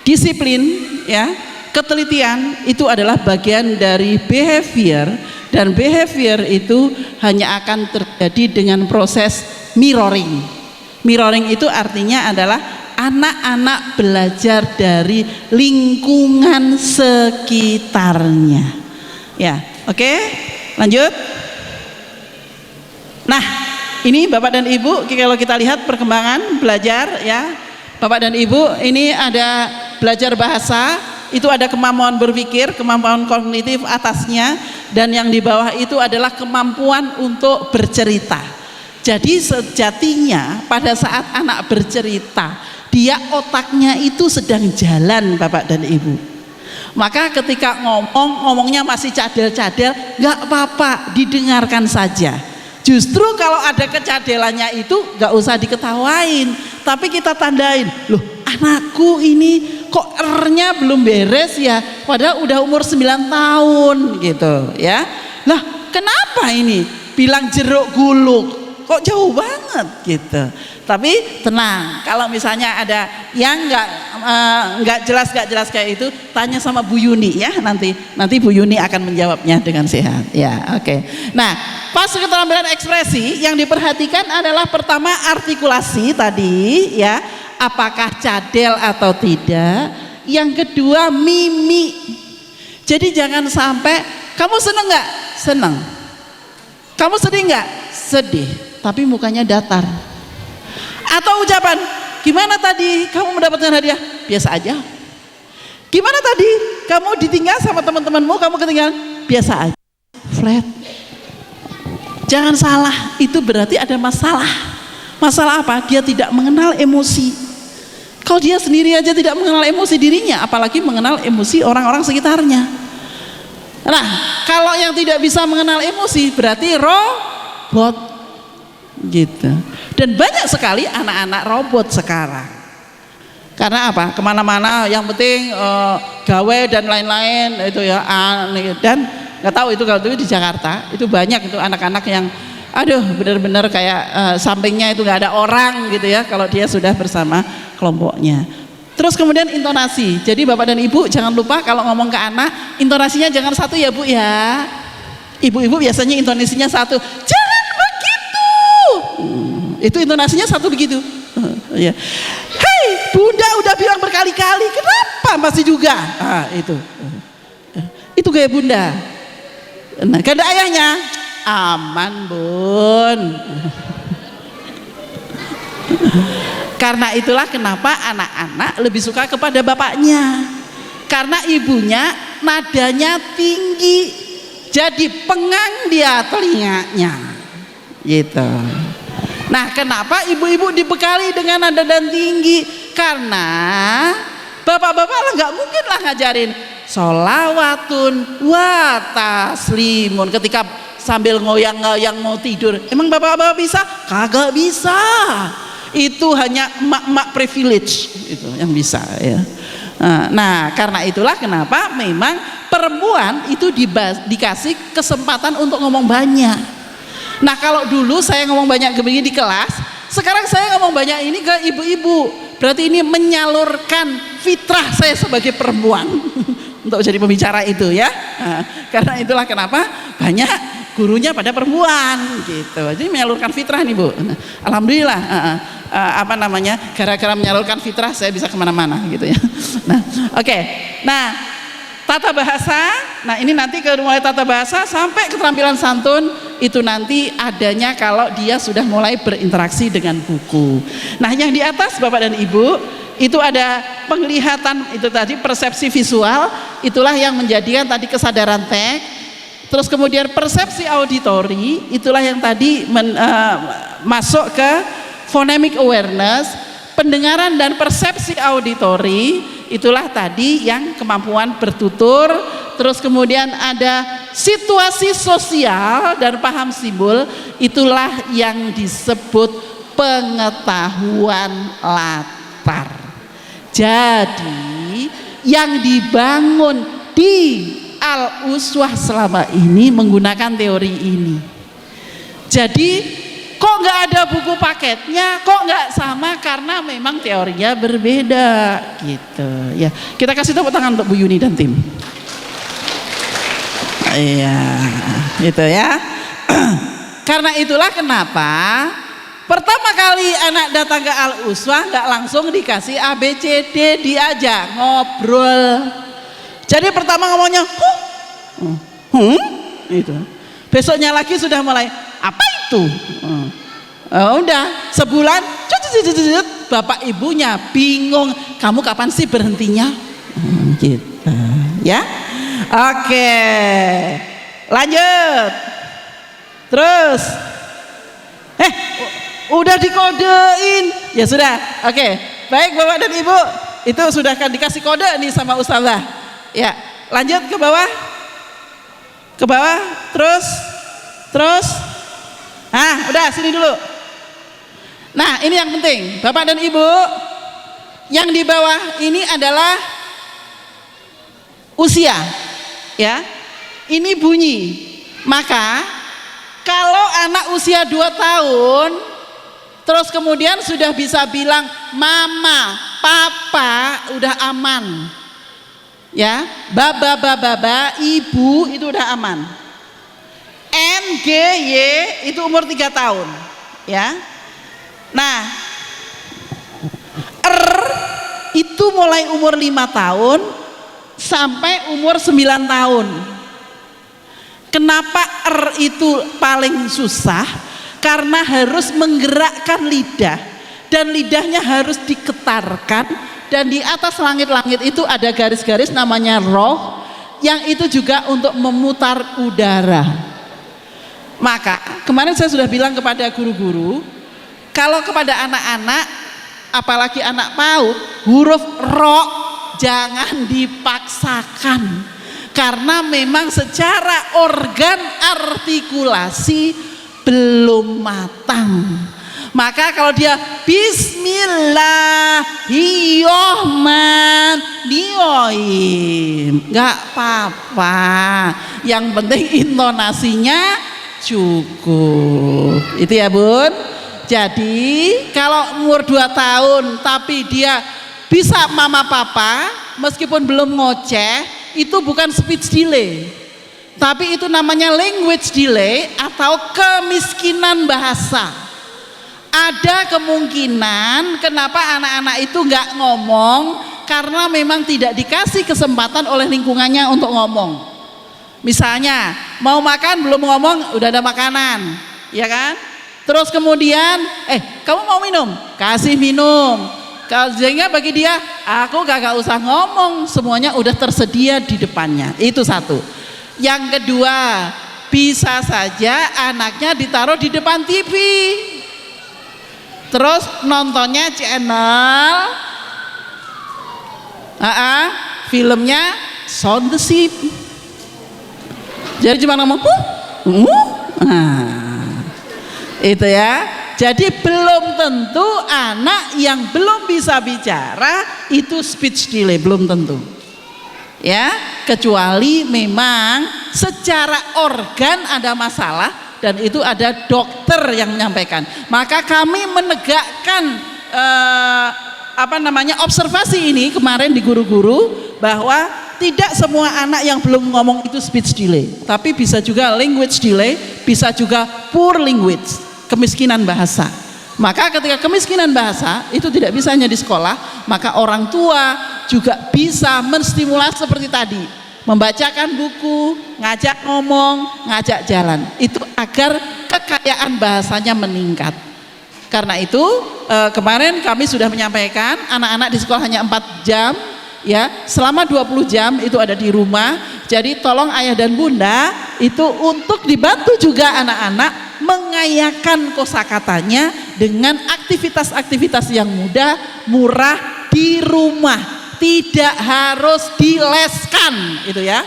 disiplin ya, ketelitian itu adalah bagian dari behavior, dan behavior itu hanya akan terjadi dengan proses mirroring. Mirroring itu artinya adalah anak-anak belajar dari lingkungan sekitarnya. Ya, oke, lanjut. Nah, ini Bapak dan Ibu, kalau kita lihat perkembangan belajar ya, Bapak dan Ibu, ini ada belajar bahasa, itu ada kemampuan berpikir, kemampuan kognitif atasnya, dan yang di bawah itu adalah kemampuan untuk bercerita. Jadi sejatinya pada saat anak bercerita, dia otaknya itu sedang jalan Bapak dan Ibu. Maka ketika ngomongnya masih cadel-cadel, nggak apa-apa, didengarkan saja. Justru kalau ada kecadelannya itu nggak usah diketawain, tapi kita tandain, loh anakku ini kok R-nya belum beres ya, padahal udah umur 9 tahun gitu ya. Lah kenapa ini bilang jeruk guluk, kok jauh banget gitu. Tapi tenang, kalau misalnya ada yang nggak jelas kayak itu, tanya sama Bu Yuni ya, nanti Bu Yuni akan menjawabnya dengan sehat ya. Oke. Nah, pas keterampilan ekspresi yang diperhatikan adalah pertama artikulasi tadi ya, apakah cadel atau tidak. Yang kedua mimik. Jadi jangan sampai kamu seneng nggak? Seneng. Kamu sedih nggak? Sedih. Tapi mukanya datar. Atau ucapan, gimana tadi kamu mendapatkan hadiah? Biasa aja. Gimana tadi kamu ditinggal sama teman-temanmu, kamu ketinggalan? Biasa aja. Flat. Jangan salah, itu berarti ada masalah. Masalah apa? Dia tidak mengenal emosi. Kalau dia sendiri aja tidak mengenal emosi dirinya, apalagi mengenal emosi orang-orang sekitarnya. Nah, kalau yang tidak bisa mengenal emosi berarti robot gitu. Dan banyak sekali anak-anak robot sekarang. Karena apa? Kemana-mana yang penting gawe dan lain-lain itu ya. Dan nggak tahu itu kalau itu di Jakarta itu banyak itu anak-anak yang aduh benar-benar kayak sampingnya itu nggak ada orang gitu ya kalau dia sudah bersama kelompoknya. Terus kemudian intonasi. Jadi Bapak dan Ibu jangan lupa kalau ngomong ke anak intonasinya jangan satu ya Bu ya. Ibu-ibu biasanya intonasinya satu. Jangan begitu. Itu intonasinya satu begitu. Ya. Hei, Bunda udah bilang berkali-kali, kenapa masih juga? Itu gaya Bunda. Nah, kata ayahnya, aman Bun. Karena itulah kenapa anak-anak lebih suka kepada bapaknya. Karena ibunya nadanya tinggi, jadi pengang dia telinganya, gitu. Nah, kenapa ibu-ibu dibekali dengan nada dan tinggi? Karena bapak-bapak lah nggak mungkin lah ngajarin sholawatun wa taslimun ketika sambil ngoyang-ngoyang mau tidur. Emang bapak-bapak bisa? Kagak bisa. Itu hanya emak-emak privilege itu yang bisa ya. Nah, karena itulah kenapa memang perempuan itu dikasih kesempatan untuk ngomong banyak. Nah, kalau dulu saya ngomong banyak begini di kelas, sekarang saya ngomong banyak ini ke ibu-ibu. Berarti ini menyalurkan fitrah saya sebagai perempuan untuk jadi pembicara itu ya. Karena itulah kenapa banyak gurunya pada perempuan gitu. Jadi menyalurkan fitrah nih Bu. Alhamdulillah. Gara-gara menyalurkan fitrah saya bisa kemana-mana gitu ya. Nah, oke. Nah, tata bahasa. Nah, ini nanti mulai tata bahasa sampai keterampilan santun itu nanti adanya kalau dia sudah mulai berinteraksi dengan buku. Nah, yang di atas Bapak dan Ibu itu ada penglihatan itu tadi persepsi visual, itulah yang menjadikan tadi kesadaran teks. Terus kemudian persepsi auditori, itulah yang tadi masuk ke phonemic awareness, pendengaran dan persepsi auditori, itulah tadi yang kemampuan bertutur. Terus kemudian ada situasi sosial dan paham simbol, itulah yang disebut pengetahuan latar. Jadi yang dibangun di Al-Uswah selama ini menggunakan teori ini. Jadi kok nggak ada buku paketnya, kok nggak sama, karena memang teorinya berbeda gitu ya. Kita kasih tepuk tangan untuk Bu Yuni dan tim. Iya, gitu ya. Karena itulah kenapa pertama kali anak datang ke Al-Uswah nggak langsung dikasih ABCD, diajak ngobrol. Jadi pertama ngomongnya, itu. Besoknya lagi sudah mulai, apa itu? Udah sebulan, bapak ibunya bingung, kamu kapan sih berhentinya? Gitu, ya. Oke, lanjut. Terus, udah dikodein, ya sudah. Oke, baik Bapak dan Ibu, itu sudah akan dikasih kode nih sama Ustazah. Ya, lanjut ke bawah, terus. Nah, udah sini dulu. Nah, ini yang penting, Bapak dan Ibu, yang di bawah ini adalah usia, ya. Ini bunyi. Maka kalau anak usia 2 tahun terus kemudian sudah bisa bilang mama, papa, udah aman. Ya, baba, ibu itu udah aman. NGY itu umur 3 tahun, ya. Nah, itu mulai umur 5 tahun sampai umur 9 tahun. Kenapa itu paling susah? Karena harus menggerakkan lidah dan lidahnya harus diketarkan, dan di atas langit-langit itu ada garis-garis namanya roh, yang itu juga untuk memutar udara. Maka kemarin saya sudah bilang kepada guru-guru, kalau kepada anak-anak, apalagi anak PAUD, huruf ro jangan dipaksakan, karena memang secara organ artikulasi belum matang. Maka kalau dia Bismillahirrahmanirrahim, nggak apa-apa, yang penting intonasinya cukup. Itu ya Bun. Jadi kalau umur 2 tahun tapi dia bisa mama papa meskipun belum ngoceh, itu bukan speech delay, tapi itu namanya language delay atau kemiskinan bahasa. Ada kemungkinan kenapa anak-anak itu nggak ngomong, karena memang tidak dikasih kesempatan oleh lingkungannya untuk ngomong. Misalnya mau makan belum ngomong udah ada makanan, ya kan? Terus kemudian kamu mau minum, kasih minum. Sehingga bagi dia, aku gak usah ngomong, semuanya udah tersedia di depannya. Itu satu. Yang kedua, bisa saja anaknya ditaruh di depan TV, terus nontonnya channel filmnya Sound the Sheep. Jadi cuma ngomong itu ya. Jadi belum tentu anak yang belum bisa bicara itu speech delay, belum tentu. Ya, kecuali memang secara organ ada masalah dan itu ada dokter yang menyampaikan. Maka kami menegakkan observasi ini kemarin di guru-guru, bahwa tidak semua anak yang belum ngomong itu speech delay, tapi bisa juga language delay, bisa juga poor language, kemiskinan bahasa. Maka ketika kemiskinan bahasa itu tidak bisa hanya di sekolah, maka orang tua juga bisa menstimulasi seperti tadi, membacakan buku, ngajak ngomong, ngajak jalan, itu agar kekayaan bahasanya meningkat. Karena itu kemarin kami sudah menyampaikan anak-anak di sekolah hanya 4 jam, ya, selama 20 jam itu ada di rumah. Jadi tolong ayah dan bunda itu untuk dibantu juga anak-anak mengayakan kosakatanya dengan aktivitas-aktivitas yang mudah, murah di rumah, tidak harus dileskan, itu ya.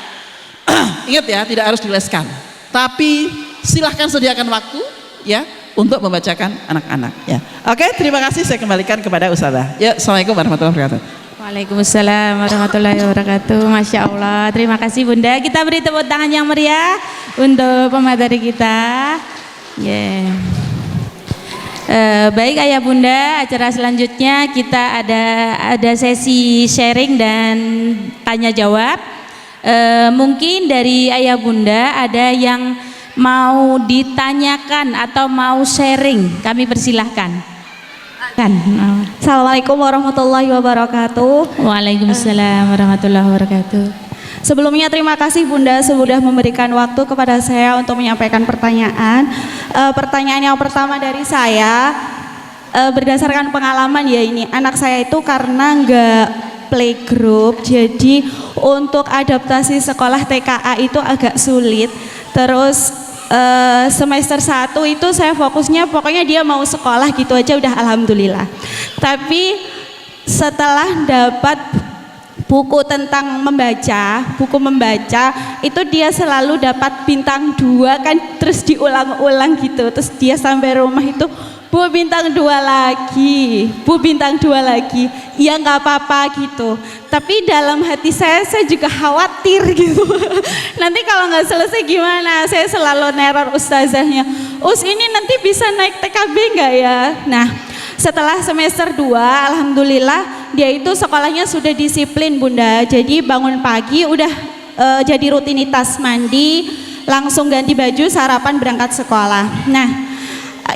Ingat ya, tidak harus dileskan, tapi silahkan sediakan waktu ya untuk membacakan anak-anak ya. Oke, terima kasih, saya kembalikan kepada Ustazah. Ya, assalamualaikum warahmatullahi wabarakatuh. Waalaikumsalam warahmatullahi wabarakatuh. Masya Allah, terima kasih Bunda. Kita beri tepuk tangan yang meriah untuk pemateri kita. Baik ayah bunda, acara selanjutnya kita ada sesi sharing dan tanya jawab. Mungkin dari ayah bunda ada yang mau ditanyakan atau mau sharing, kami persilahkan. Assalamualaikum warahmatullahi wabarakatuh. Waalaikumsalam warahmatullahi wabarakatuh. Sebelumnya terima kasih Bunda sudah memberikan waktu kepada saya untuk menyampaikan pertanyaan. Pertanyaan yang pertama dari saya, berdasarkan pengalaman ya, ini anak saya itu karena nggak playgroup, jadi untuk adaptasi sekolah TKA itu agak sulit. Terus semester 1 itu saya fokusnya pokoknya dia mau sekolah gitu aja udah alhamdulillah. Tapi setelah dapat buku tentang buku membaca itu dia selalu dapat bintang 2 kan, terus diulang-ulang gitu, terus dia sampai rumah itu Bu bintang 2 lagi, Bu bintang 2 lagi. Ya nggak apa-apa gitu. Tapi dalam hati saya juga khawatir gitu. Nanti kalau nggak selesai gimana? Saya selalu neror ustazahnya. Ini nanti bisa naik TKB nggak ya? Nah, setelah semester 2, alhamdulillah dia itu sekolahnya sudah disiplin Bunda. Jadi bangun pagi udah jadi rutinitas mandi, langsung ganti baju, sarapan berangkat sekolah. Nah,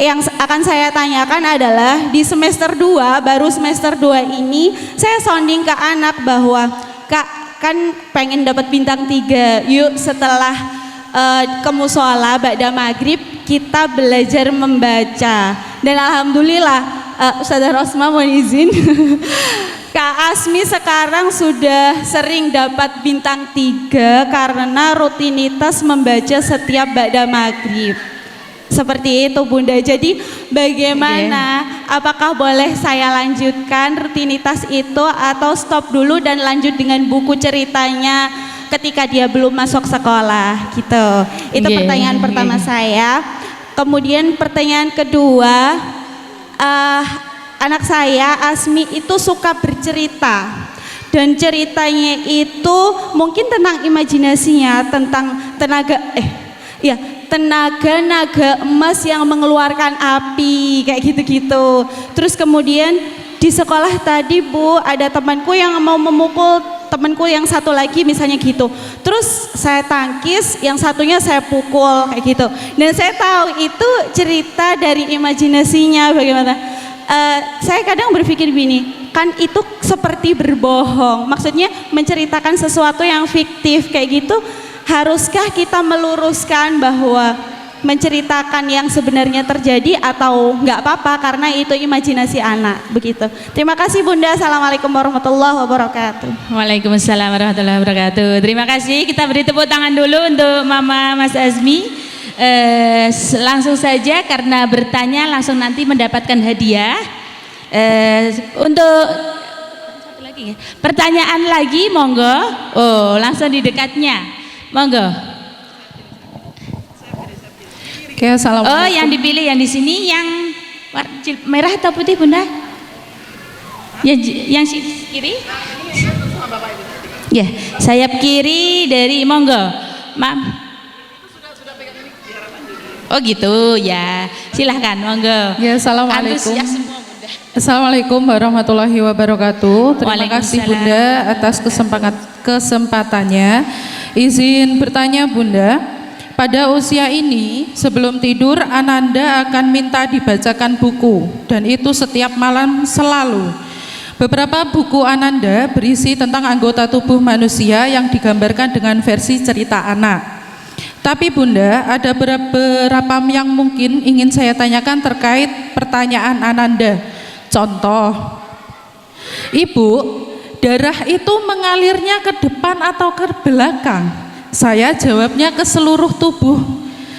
yang akan saya tanyakan adalah di semester 2, baru semester 2 ini saya sounding ke anak bahwa Kak kan pengen dapat bintang 3, yuk setelah ke musola ba'da maghrib kita belajar membaca. Dan alhamdulillah Ustazah Rosma mohon izin Kak Asmi sekarang sudah sering dapat bintang 3 karena rutinitas membaca setiap ba'da maghrib. Seperti itu Bunda. Jadi bagaimana? Apakah boleh saya lanjutkan rutinitas itu atau stop dulu dan lanjut dengan buku ceritanya ketika dia belum masuk sekolah gitu. Itu pertanyaan pertama saya. Kemudian pertanyaan kedua, anak saya Asmi itu suka bercerita. Dan ceritanya itu mungkin tentang imajinasinya, tentang tenaga naga emas yang mengeluarkan api kayak gitu-gitu. Terus kemudian di sekolah tadi Bu ada temanku yang mau memukul temanku yang satu lagi misalnya gitu. Terus saya tangkis, yang satunya saya pukul kayak gitu. Dan saya tahu itu cerita dari imajinasinya bagaimana. Saya kadang berpikir gini, kan itu seperti berbohong. Maksudnya menceritakan sesuatu yang fiktif kayak gitu. Haruskah kita meluruskan bahwa menceritakan yang sebenarnya terjadi atau nggak apa-apa karena itu imajinasi anak begitu. Terima kasih Bunda. Assalamualaikum warahmatullahi wabarakatuh. Waalaikumsalam warahmatullahi wabarakatuh. Terima kasih. Kita beri tepuk tangan dulu untuk Mama Mas Azmi. Langsung saja karena bertanya langsung nanti mendapatkan hadiah. Untuk satu lagi ya. Pertanyaan lagi monggo. Oh langsung di dekatnya. Monggo. Oke, assalamualaikum. Oh, yang dipilih yang di sini yang merah atau putih, Bunda? Yang kiri? Ya, sayap kiri dari monggo. Mam. Oh gitu ya. Silahkan monggo. Ya, assalamualaikum. Antusias semua, Bunda. Assalamualaikum warahmatullahi wabarakatuh. Terima kasih Bunda atas kesempatannya. Izin bertanya Bunda, pada usia ini sebelum tidur Ananda akan minta dibacakan buku dan itu setiap malam selalu. Beberapa buku Ananda berisi tentang anggota tubuh manusia yang digambarkan dengan versi cerita anak. Tapi Bunda, ada beberapa yang mungkin ingin saya tanyakan terkait pertanyaan Ananda. Contoh, Ibu, darah itu mengalirnya ke depan atau ke belakang? Saya jawabnya ke seluruh tubuh.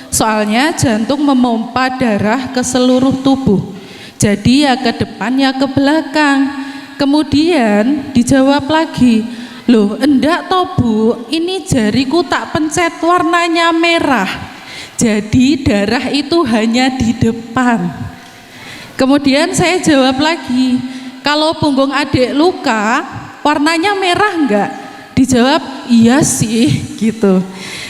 Soalnya jantung memompa darah ke seluruh tubuh. Jadi ya ke depan ya ke belakang. Kemudian dijawab lagi, loh enggak toh Bu, ini jariku tak pencet warnanya merah. Jadi darah itu hanya di depan. Kemudian saya jawab lagi, kalau punggung adik luka warnanya merah enggak? Dijawab iya sih gitu.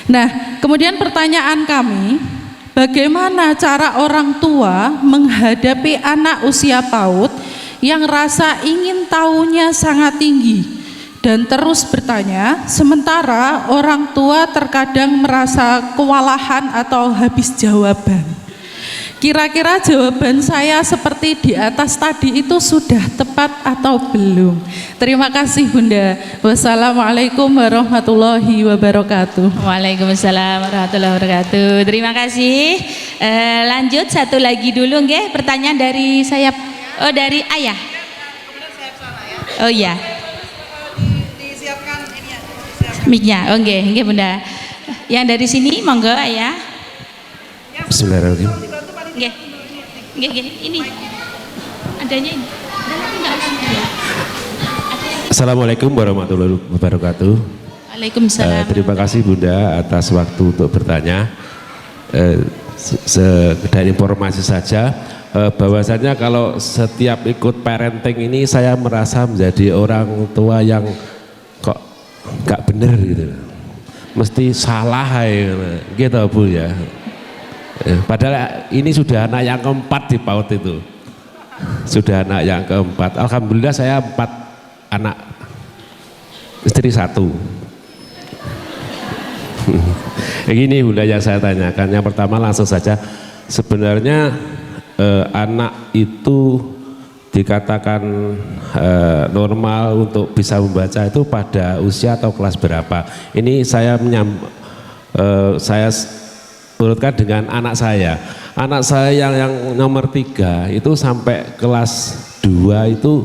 Nah kemudian pertanyaan kami, bagaimana cara orang tua menghadapi anak usia PAUD yang rasa ingin tahunya sangat tinggi dan terus bertanya, sementara orang tua terkadang merasa kewalahan atau habis jawaban. Kira-kira jawaban saya seperti di atas tadi itu sudah tepat atau belum? Terima kasih Bunda. Wassalamualaikum warahmatullahi wabarakatuh. Waalaikumsalam warahmatullahi wabarakatuh. Terima kasih. Lanjut satu lagi dulu nggih, pertanyaan dari saya. Oh dari ayah. Oh iya. Disiapkan ini ya. Mic-nya. Oh nggih Bunda. Yang dari sini monggo ayah. Bismillahirrahmanirrahim. Nggih. Ini. Adanya ini. Assalamualaikum warahmatullahi wabarakatuh. Waalaikumsalam. Terima kasih Bunda atas waktu untuk bertanya. Sekedar informasi saja, bahwasanya kalau setiap ikut parenting ini saya merasa menjadi orang tua yang kok nggak bener gitu, mesti salah gitu Bu ya. Padahal ini sudah anak yang keempat di PAUD itu, sudah anak yang keempat. Alhamdulillah saya 4 anak, istri 1. Begini Bunda yang saya tanyakan, yang pertama langsung saja, sebenarnya anak itu dikatakan normal untuk bisa membaca itu pada usia atau kelas berapa? Ini saya urutkan dengan anak saya. Anak saya yang nomor 3 itu sampai kelas 2 itu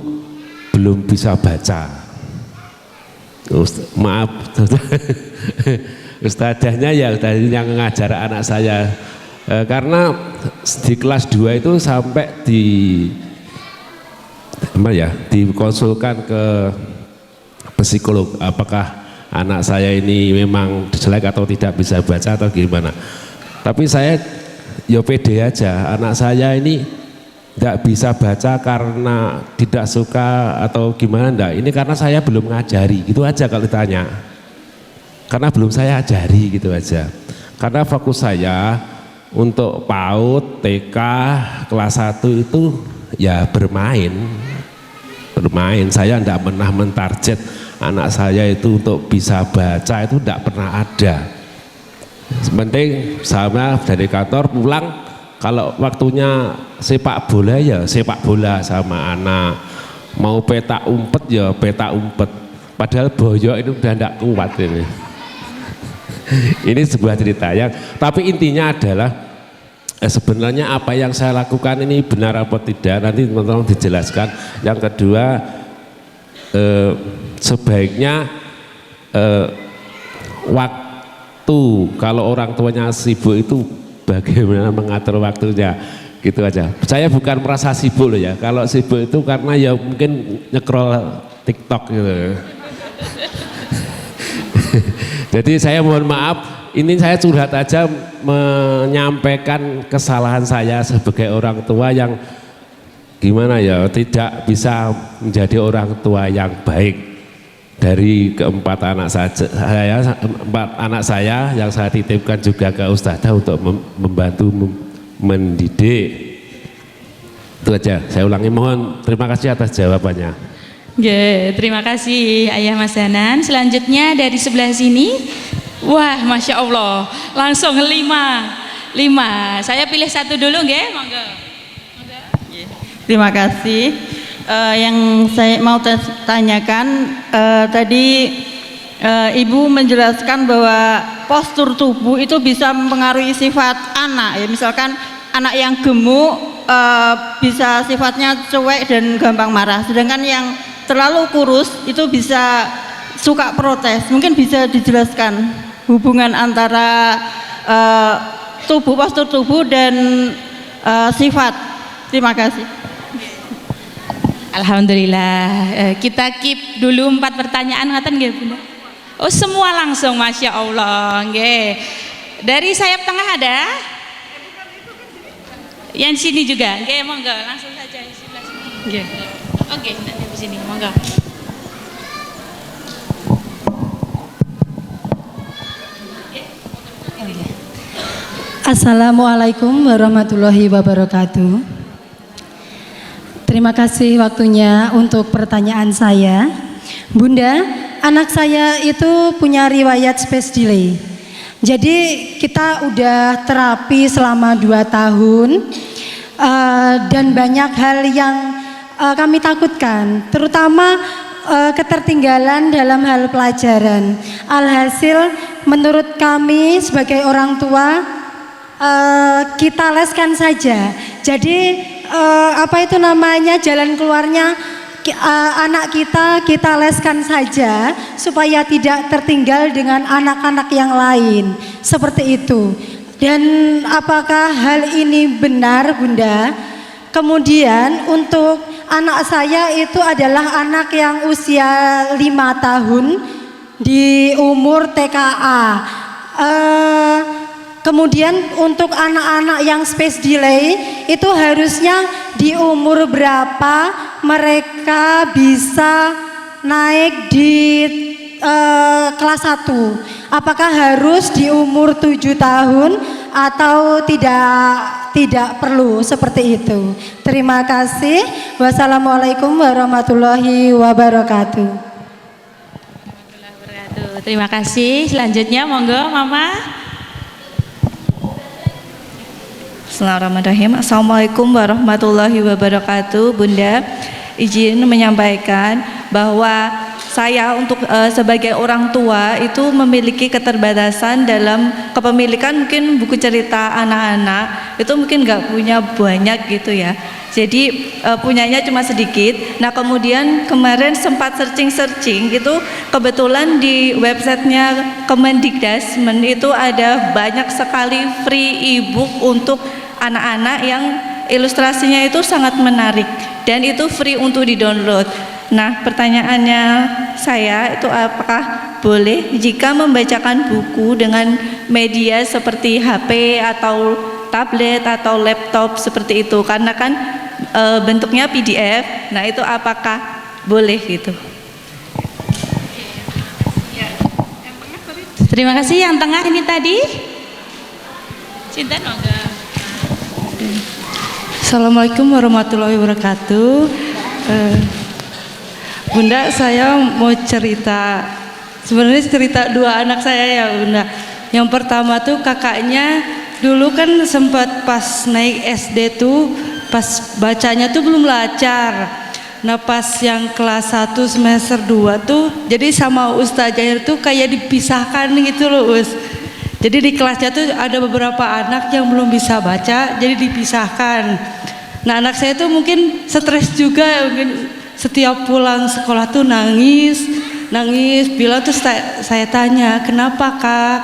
belum bisa baca. Maaf, ustadzahnya ya yang mengajar anak saya. Karena di kelas 2 itu sampai dikonsulkan ke psikolog, apakah anak saya ini memang jelek atau tidak bisa baca atau gimana. Tapi saya ya pede aja, anak saya ini tidak bisa baca karena tidak suka atau gimana, enggak, ini karena saya belum ngajari, gitu aja kalau ditanya, karena belum saya ajari, gitu aja. Karena fokus saya untuk PAUD, TK, kelas 1 itu ya bermain. Saya tidak pernah mentarget anak saya itu untuk bisa baca, itu tidak pernah ada. Sepenting sama dari kantor pulang, kalau waktunya sepak bola ya sepak bola sama anak, mau petak umpet ya petak umpet, padahal boyok itu udah tidak kuat ini. Ini sebuah cerita yang, tapi intinya adalah sebenarnya apa yang saya lakukan ini benar apa tidak, nanti tolong dijelaskan. Yang kedua, sebaiknya waktu, kalau orang tuanya sibuk itu bagaimana mengatur waktunya, gitu aja. Saya bukan merasa sibuk loh ya, kalau sibuk itu karena ya mungkin nyekrol TikTok gitu. Jadi saya mohon maaf, ini saya curhat aja, menyampaikan kesalahan saya sebagai orang tua yang gimana ya, tidak bisa menjadi orang tua yang baik. Dari keempat anak saya, 4 anak saya yang saya titipkan juga ke Ustadzah untuk membantu mendidik. Itu aja, saya ulangi, mohon terima kasih atas jawabannya. Terima kasih Ayah Mas Hanan. Selanjutnya dari sebelah sini. Wah, Masya Allah, langsung 5. Saya pilih 1 dulu nggih, monggo. Terima kasih. Yang saya mau tanyakan, tadi Ibu menjelaskan bahwa postur tubuh itu bisa mempengaruhi sifat anak, ya, misalkan anak yang gemuk bisa sifatnya cuek dan gampang marah, sedangkan yang terlalu kurus itu bisa suka protes. Mungkin bisa dijelaskan hubungan antara postur tubuh dan sifat. Terima kasih. Alhamdulillah, kita keep dulu 4 pertanyaan, ngaten nggih Bunda? Oh, semua langsung, Masya Allah, nggih. Dari sayap tengah ada? Yang sini juga, nggih, monggo, langsung saja di sebelah sini. Nggih. Oke, nanti di sini, monggo. Assalamualaikum warahmatullahi wabarakatuh. Terima kasih waktunya untuk pertanyaan saya. Bunda, anak saya itu punya riwayat space delay. Jadi kita udah terapi selama 2 tahun dan banyak hal yang kami takutkan, terutama ketertinggalan dalam hal pelajaran. Alhasil menurut kami sebagai orang tua, kita leskan saja. Jadi jalan keluarnya anak kita leskan saja supaya tidak tertinggal dengan anak-anak yang lain, seperti itu. Dan apakah hal ini benar, Bunda? Kemudian untuk anak saya itu adalah anak yang usia 5 tahun di umur TKA. kemudian untuk anak-anak yang space delay itu harusnya di umur berapa mereka bisa naik di kelas 1? Apakah harus di umur 7 tahun atau tidak perlu seperti itu? Terima kasih. Wassalamualaikum warahmatullahi wabarakatuh. Terima kasih. Selanjutnya monggo Mama. Bismillahirrahmanirrahim. Assalamualaikum warahmatullahi wabarakatuh. Bunda, izin menyampaikan bahwa saya untuk sebagai orang tua itu memiliki keterbatasan dalam kepemilikan mungkin buku cerita anak-anak itu mungkin nggak punya banyak gitu ya. Jadi punyanya cuma sedikit. Nah kemudian kemarin sempat searching gitu, kebetulan di websitenya Kemendikdasmen itu ada banyak sekali free ebook untuk anak-anak yang ilustrasinya itu sangat menarik dan itu free untuk di-download. Nah pertanyaannya saya itu apakah boleh jika membacakan buku dengan media seperti HP atau tablet atau laptop seperti itu, karena kan bentuknya PDF. Nah itu apakah boleh gitu? Terima kasih. Yang tengah ini tadi Cinta Noga. Assalamualaikum warahmatullahi wabarakatuh. Bunda, saya mau cerita, sebenarnya cerita dua anak saya ya Bunda. Yang pertama tuh kakaknya dulu kan sempat pas naik SD tuh pas bacanya tuh belum lancar. Nah pas yang kelas 1 semester 2 tuh jadi sama Ustazah tuh kayak dipisahkan gitu loh Us. Jadi di kelasnya tuh ada beberapa anak yang belum bisa baca, jadi dipisahkan. Nah anak saya tuh mungkin stres juga, mungkin setiap pulang sekolah tuh nangis, bilang tuh saya tanya, kenapa kak?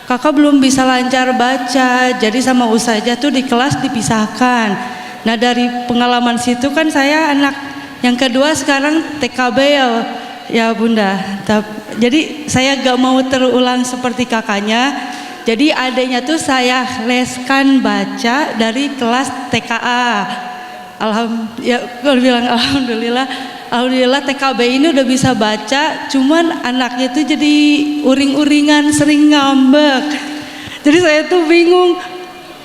Kakak belum bisa lancar baca, jadi sama Ustazah tuh di kelas dipisahkan. Nah dari pengalaman situ kan saya anak yang kedua sekarang TKB ya Bunda. Jadi saya gak mau terulang seperti kakaknya. Jadi adanya tuh saya leskan baca dari kelas TKA. Alhamdulillah TKB ini udah bisa baca, cuman anaknya tuh jadi uring-uringan, sering ngambek. Jadi saya tuh bingung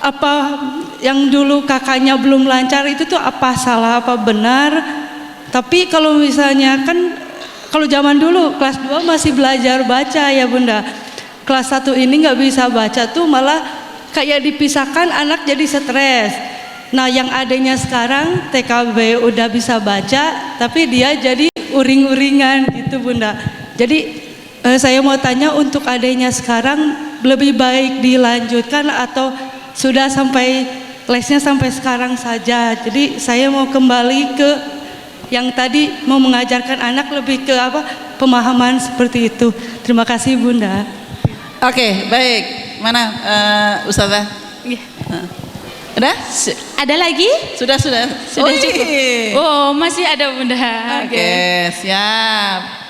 apa yang dulu kakaknya belum lancar itu tuh apa salah apa benar. Tapi kalau misalnya kan kalau zaman dulu kelas 2 masih belajar baca ya Bunda. Kelas 1 ini nggak bisa baca tuh malah kayak dipisahkan, anak jadi stres. Nah yang adanya sekarang TKB udah bisa baca tapi dia jadi uring-uringan gitu Bunda. Jadi saya mau tanya untuk adanya sekarang lebih baik dilanjutkan atau sudah sampai lesnya sampai sekarang saja. Jadi saya mau kembali ke yang tadi mau mengajarkan anak lebih ke apa pemahaman seperti itu. Terima kasih Bunda. Oke, baik. Mana Ustazah? Udah? Ada lagi? Sudah. Sudah cukup. Oh, masih ada Bunda. Oke, siap.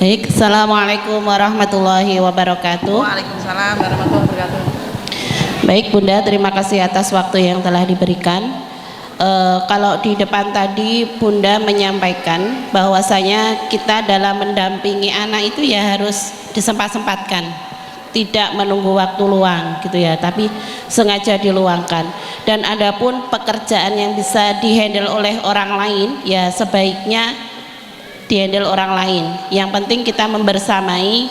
Baik, Assalamualaikum warahmatullahi wabarakatuh. Waalaikumsalam warahmatullahi wabarakatuh. Baik Bunda, terima kasih atas waktu yang telah diberikan. Kalau di depan tadi Bunda menyampaikan bahwasanya kita dalam mendampingi anak itu ya harus disempat-sempatkan, tidak menunggu waktu luang gitu ya, tapi sengaja diluangkan. Dan adapun pekerjaan yang bisa dihandle oleh orang lain ya sebaiknya dihandle orang lain. Yang penting kita membersamai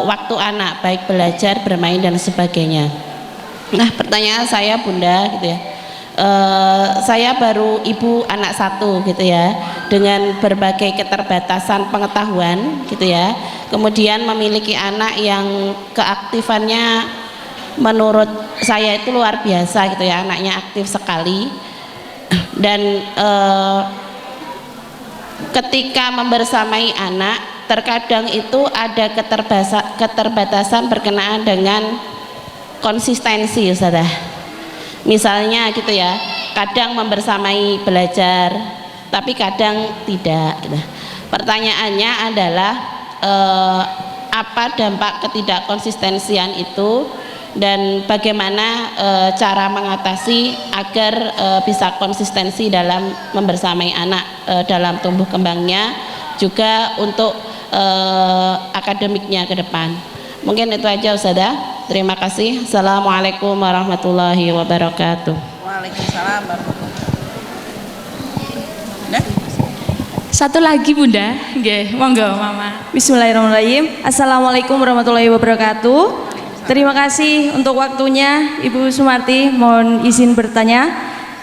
waktu anak, baik belajar, bermain dan sebagainya. Nah pertanyaan saya Bunda gitu ya, saya baru ibu anak satu gitu ya, dengan berbagai keterbatasan pengetahuan gitu ya, kemudian memiliki anak yang keaktifannya menurut saya itu luar biasa gitu ya, anaknya aktif sekali. Dan ketika membersamai anak terkadang itu ada keterbatasan berkenaan dengan konsistensi Ustazah. Misalnya gitu ya, kadang membersamai belajar tapi kadang tidak gitu. Pertanyaannya adalah apa dampak ketidakkonsistensian itu dan bagaimana cara mengatasi agar bisa konsistensi dalam membersamai anak dalam tumbuh kembangnya, juga untuk akademiknya ke depan. Mungkin itu aja Ustazah. Terima kasih. Assalamualaikum warahmatullahi wabarakatuh. Waalaikumsalam warahmatullahi. Satu lagi Bunda, nggih, monggo Mama. Bismillahirrahmanirrahim. Assalamualaikum warahmatullahi wabarakatuh. Terima kasih untuk waktunya Ibu Sumarti. Mohon izin bertanya.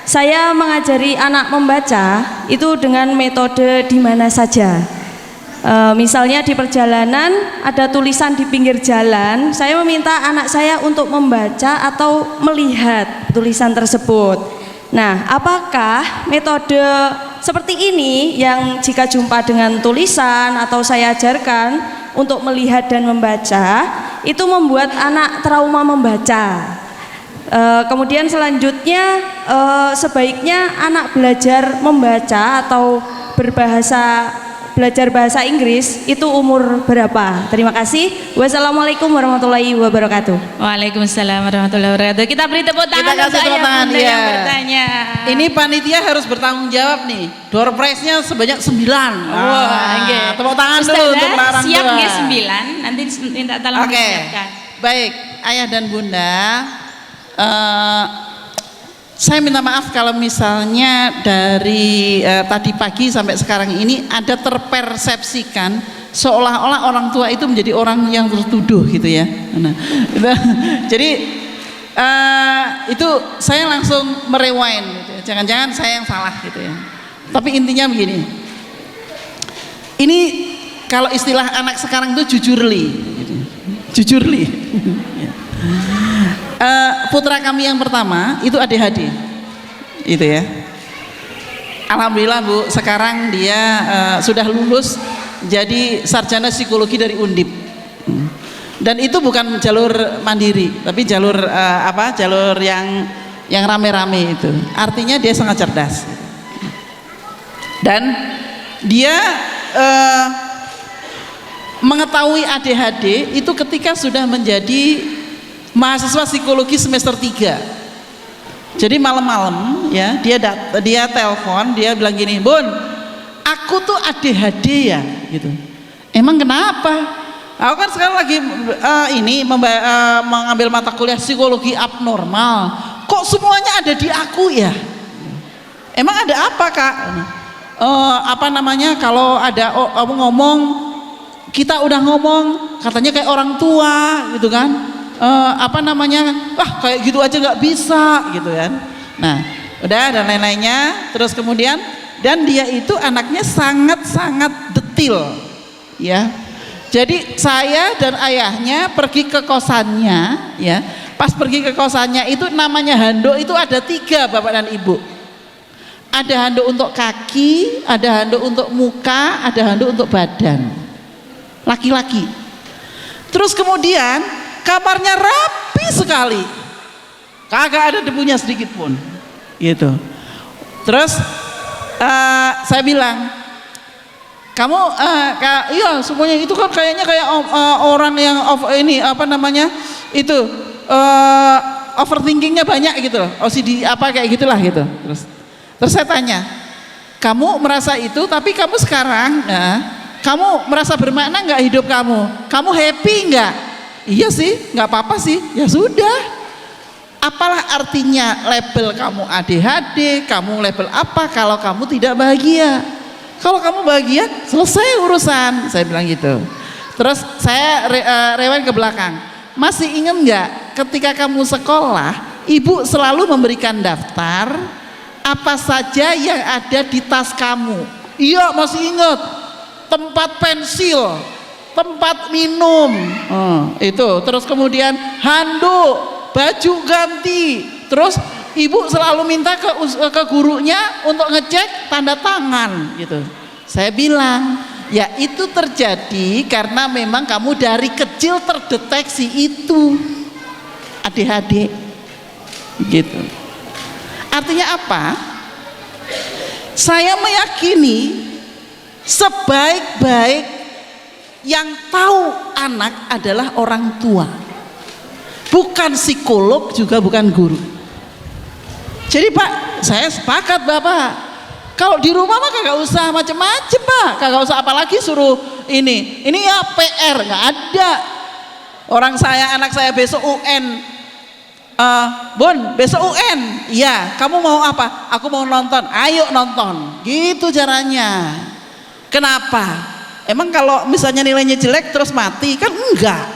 Saya mengajari anak membaca itu dengan metode di mana saja. Misalnya di perjalanan ada tulisan di pinggir jalan, saya meminta anak saya untuk membaca atau melihat tulisan tersebut. Nah, apakah metode seperti ini yang jika jumpa dengan tulisan atau saya ajarkan untuk melihat dan membaca itu membuat anak trauma membaca? Kemudian selanjutnya sebaiknya anak belajar membaca atau belajar bahasa Inggris itu umur berapa? Terima kasih. Wassalamualaikum warahmatullahi wabarakatuh. Waalaikumsalam warahmatullahi wabarakatuh. Kita beri tepuk tangan untuk Ayah Bunda yang bertanya. Ini panitia harris bertanggung jawab nih. Door prize-nya sebanyak 9. Wah, tepuk tangan dulu Ustazah, untuk orang siap tua. nggih 9. Nanti minta tolong disiapkan. Baik, Ayah dan Bunda. Saya minta maaf kalau misalnya dari tadi pagi sampai sekarang ini ada terpersepsikan seolah-olah orang tua itu menjadi orang yang tertuduh gitu ya. Nah, jadi itu saya langsung merewind gitu ya. Jangan-jangan saya yang salah gitu ya. Tapi intinya begini. Ini kalau istilah anak sekarang itu jujurli gitu. Jujurli. Putra kami yang pertama itu ADHD, itu ya. Alhamdulillah Bu, sekarang dia sudah lulus jadi sarjana psikologi dari Undip. Dan itu bukan jalur mandiri, tapi jalur jalur yang rame-rame itu. Artinya dia sangat cerdas. Dan dia mengetahui ADHD itu ketika sudah menjadi mahasiswa psikologi semester 3. Jadi malam-malam ya dia telepon, dia bilang gini, "Bun, aku tuh ADHD ya," gitu. "Emang kenapa?" "Aku kan sekarang lagi mengambil mata kuliah psikologi abnormal. Kok semuanya ada di aku ya?" "Emang ada apa, Kak?" Kalau ada ngomong, kita udah ngomong katanya kayak orang tua gitu kan. Kayak gitu aja nggak bisa gitu kan. Nah udah dan lain-lainnya. Terus kemudian dan dia itu anaknya sangat-sangat detil ya. Jadi saya dan ayahnya pergi ke kosannya ya. Pas pergi ke kosannya itu namanya handuk itu ada 3 Bapak dan Ibu. Ada handuk untuk kaki, ada handuk untuk muka, ada handuk untuk badan. Laki-laki. Terus kemudian kamarnya rapi sekali, kagak ada debunya sedikit pun, gitu. Terus saya bilang, "Kamu, iya semuanya itu kan kayaknya kayak orang yang overthinkingnya banyak gitu loh, OCD kayak gitulah gitu." Terus saya tanya, "Kamu merasa itu, tapi kamu sekarang, kamu merasa bermakna nggak hidup kamu? Kamu happy nggak?" "Iya sih, nggak apa-apa sih." "Ya sudah, apalah artinya label kamu ADHD, kamu label apa kalau kamu tidak bahagia? Kalau kamu bahagia, selesai urusan." Saya bilang gitu. Terus saya rewind ke belakang. "Masih ingat nggak ketika kamu sekolah, ibu selalu memberikan daftar apa saja yang ada di tas kamu?" "Iya, masih ingat. Tempat pensil, tempat minum, itu. Terus kemudian handuk, baju ganti. Terus ibu selalu minta ke gurunya untuk ngecek tanda tangan gitu." Saya bilang, ya itu terjadi karena memang kamu dari kecil terdeteksi itu ADHD gitu. Artinya apa? Saya meyakini sebaik-baik yang tahu anak adalah orang tua, bukan psikolog, juga bukan guru. Jadi Pak, saya sepakat Bapak, kalau di rumah mah kagak usah macem-macem Pak, kagak usah apalagi suruh ini ya PR, nggak ada. Orang saya, anak saya besok UN, Bun besok UN, iya kamu mau apa? Aku mau nonton, ayo nonton, gitu caranya. Kenapa? Emang kalau misalnya nilainya jelek terus mati? Kan enggak.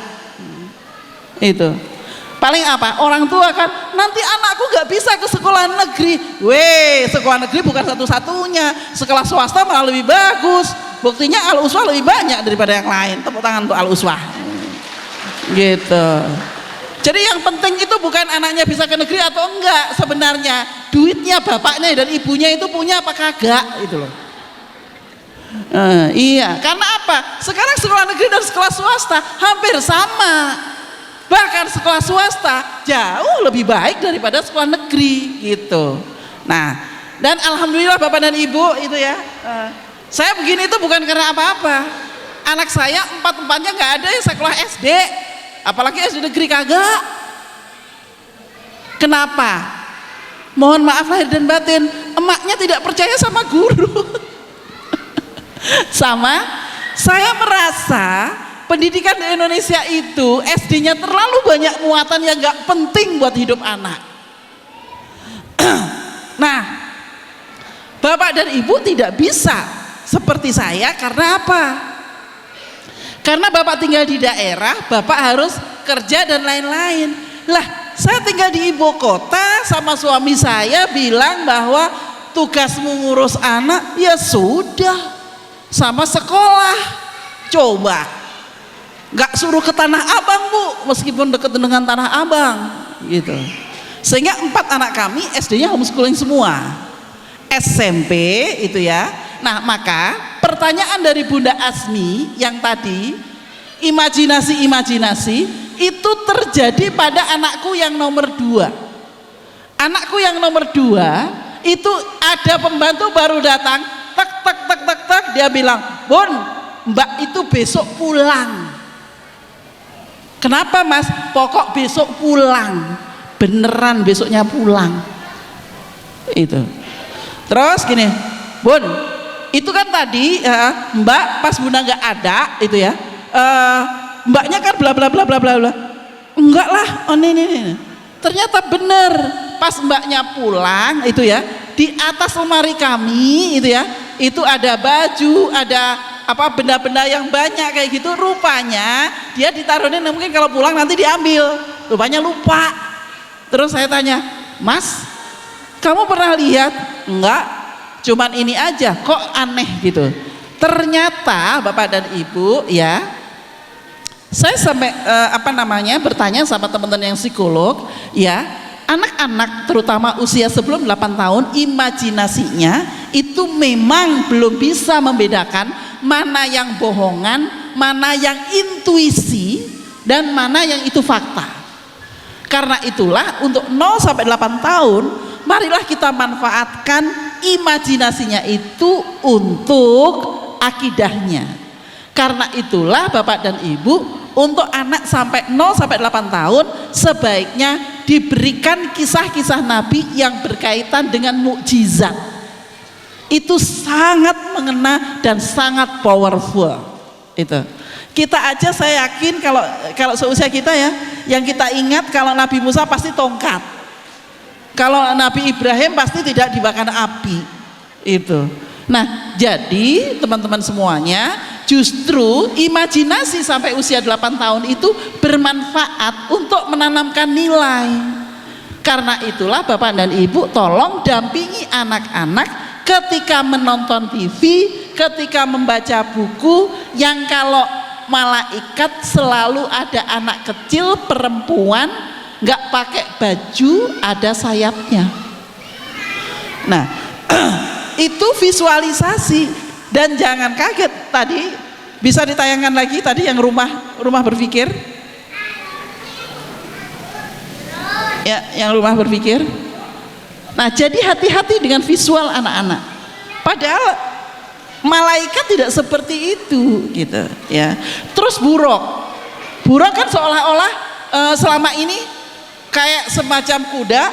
Itu paling apa? Orang tua kan, nanti anakku nggak bisa ke sekolah negeri. Weh, sekolah negeri bukan satu-satunya, sekolah swasta malah lebih bagus. Buktinya Al-Uswah lebih banyak daripada yang lain. Tepuk tangan untuk Al-Uswah. Gitu. Jadi yang penting itu bukan anaknya bisa ke negeri atau enggak, sebenarnya duitnya bapaknya dan ibunya itu punya apa kagak, itu loh. Iya, karena apa? Sekarang sekolah negeri dan sekolah swasta hampir sama. Bahkan sekolah swasta jauh lebih baik daripada sekolah negeri gitu. Nah, dan alhamdulillah Bapak dan Ibu itu ya, saya begini itu bukan karena apa-apa. Anak saya empat-empatnya nggak ada yang sekolah SD, apalagi SD negeri kagak. Kenapa? Mohon maaf lahir dan batin, emaknya tidak percaya sama guru. Sama, saya merasa pendidikan di Indonesia itu SD-nya terlalu banyak muatan yang gak penting buat hidup anak. Nah, Bapak dan Ibu tidak bisa seperti saya karena apa? Karena Bapak tinggal di daerah, Bapak harus kerja dan lain-lain. Lah, saya tinggal di ibu kota sama suami saya bilang bahwa tugasmu ngurus anak, ya sudah. Sama sekolah, coba nggak suruh ke Tanah Abang Bu, meskipun dekat dengan Tanah Abang gitu. Sehingga 4 anak kami SD-nya homeschooling semua, SMP itu ya. Nah maka pertanyaan dari Bunda Asmi yang tadi, imajinasi itu terjadi pada anakku yang nomor 2. Anakku yang nomor 2 itu ada pembantu baru datang, tek, dia bilang, Bun, Mbak itu besok pulang. Kenapa Mas? Pokok besok pulang, beneran besoknya pulang. Itu. Terus gini, Bun, itu kan tadi Mbak pas Bunda nggak ada itu ya, Mbaknya kan bla bla bla bla bla bla. Enggak lah, oh ini. Ternyata bener, pas Mbaknya pulang itu ya, di atas lemari kami itu ya, itu ada baju, ada apa benda-benda yang banyak kayak gitu. Rupanya dia ditaruhnya mungkin kalau pulang nanti diambil, rupanya lupa. Terus saya tanya, Mas, kamu pernah lihat? Enggak, cuman ini aja, kok aneh gitu. Ternyata Bapak dan Ibu ya, saya sampai bertanya sama teman-teman yang psikolog ya, anak-anak terutama usia sebelum 8 tahun imajinasinya itu memang belum bisa membedakan mana yang bohongan, mana yang intuisi, dan mana yang itu fakta. Karena itulah untuk 0 sampai 8 tahun marilah kita manfaatkan imajinasinya itu untuk akidahnya. Karena itulah Bapak dan Ibu, untuk anak sampai 0 sampai 8 tahun sebaiknya diberikan kisah-kisah Nabi yang berkaitan dengan mukjizat. Itu sangat mengena dan sangat powerful. Itu. Kita aja saya yakin kalau seusia kita ya, yang kita ingat kalau Nabi Musa pasti tongkat. Kalau Nabi Ibrahim pasti tidak dibakar api. Itu. Nah, jadi teman-teman semuanya, justru imajinasi sampai usia 8 tahun itu bermanfaat untuk menanamkan nilai. Karena itulah Bapak dan Ibu tolong dampingi anak-anak ketika menonton TV, ketika membaca buku, yang kalau malaikat selalu ada anak kecil perempuan nggak pakai baju, ada sayapnya. Nah itu visualisasi. Dan jangan kaget, tadi bisa ditayangkan lagi tadi yang rumah berpikir ya, yang rumah berpikir. Nah jadi hati-hati dengan visual anak-anak. Padahal Malaikat tidak seperti itu gitu ya. Terus buruk kan seolah-olah selama ini kayak semacam kuda,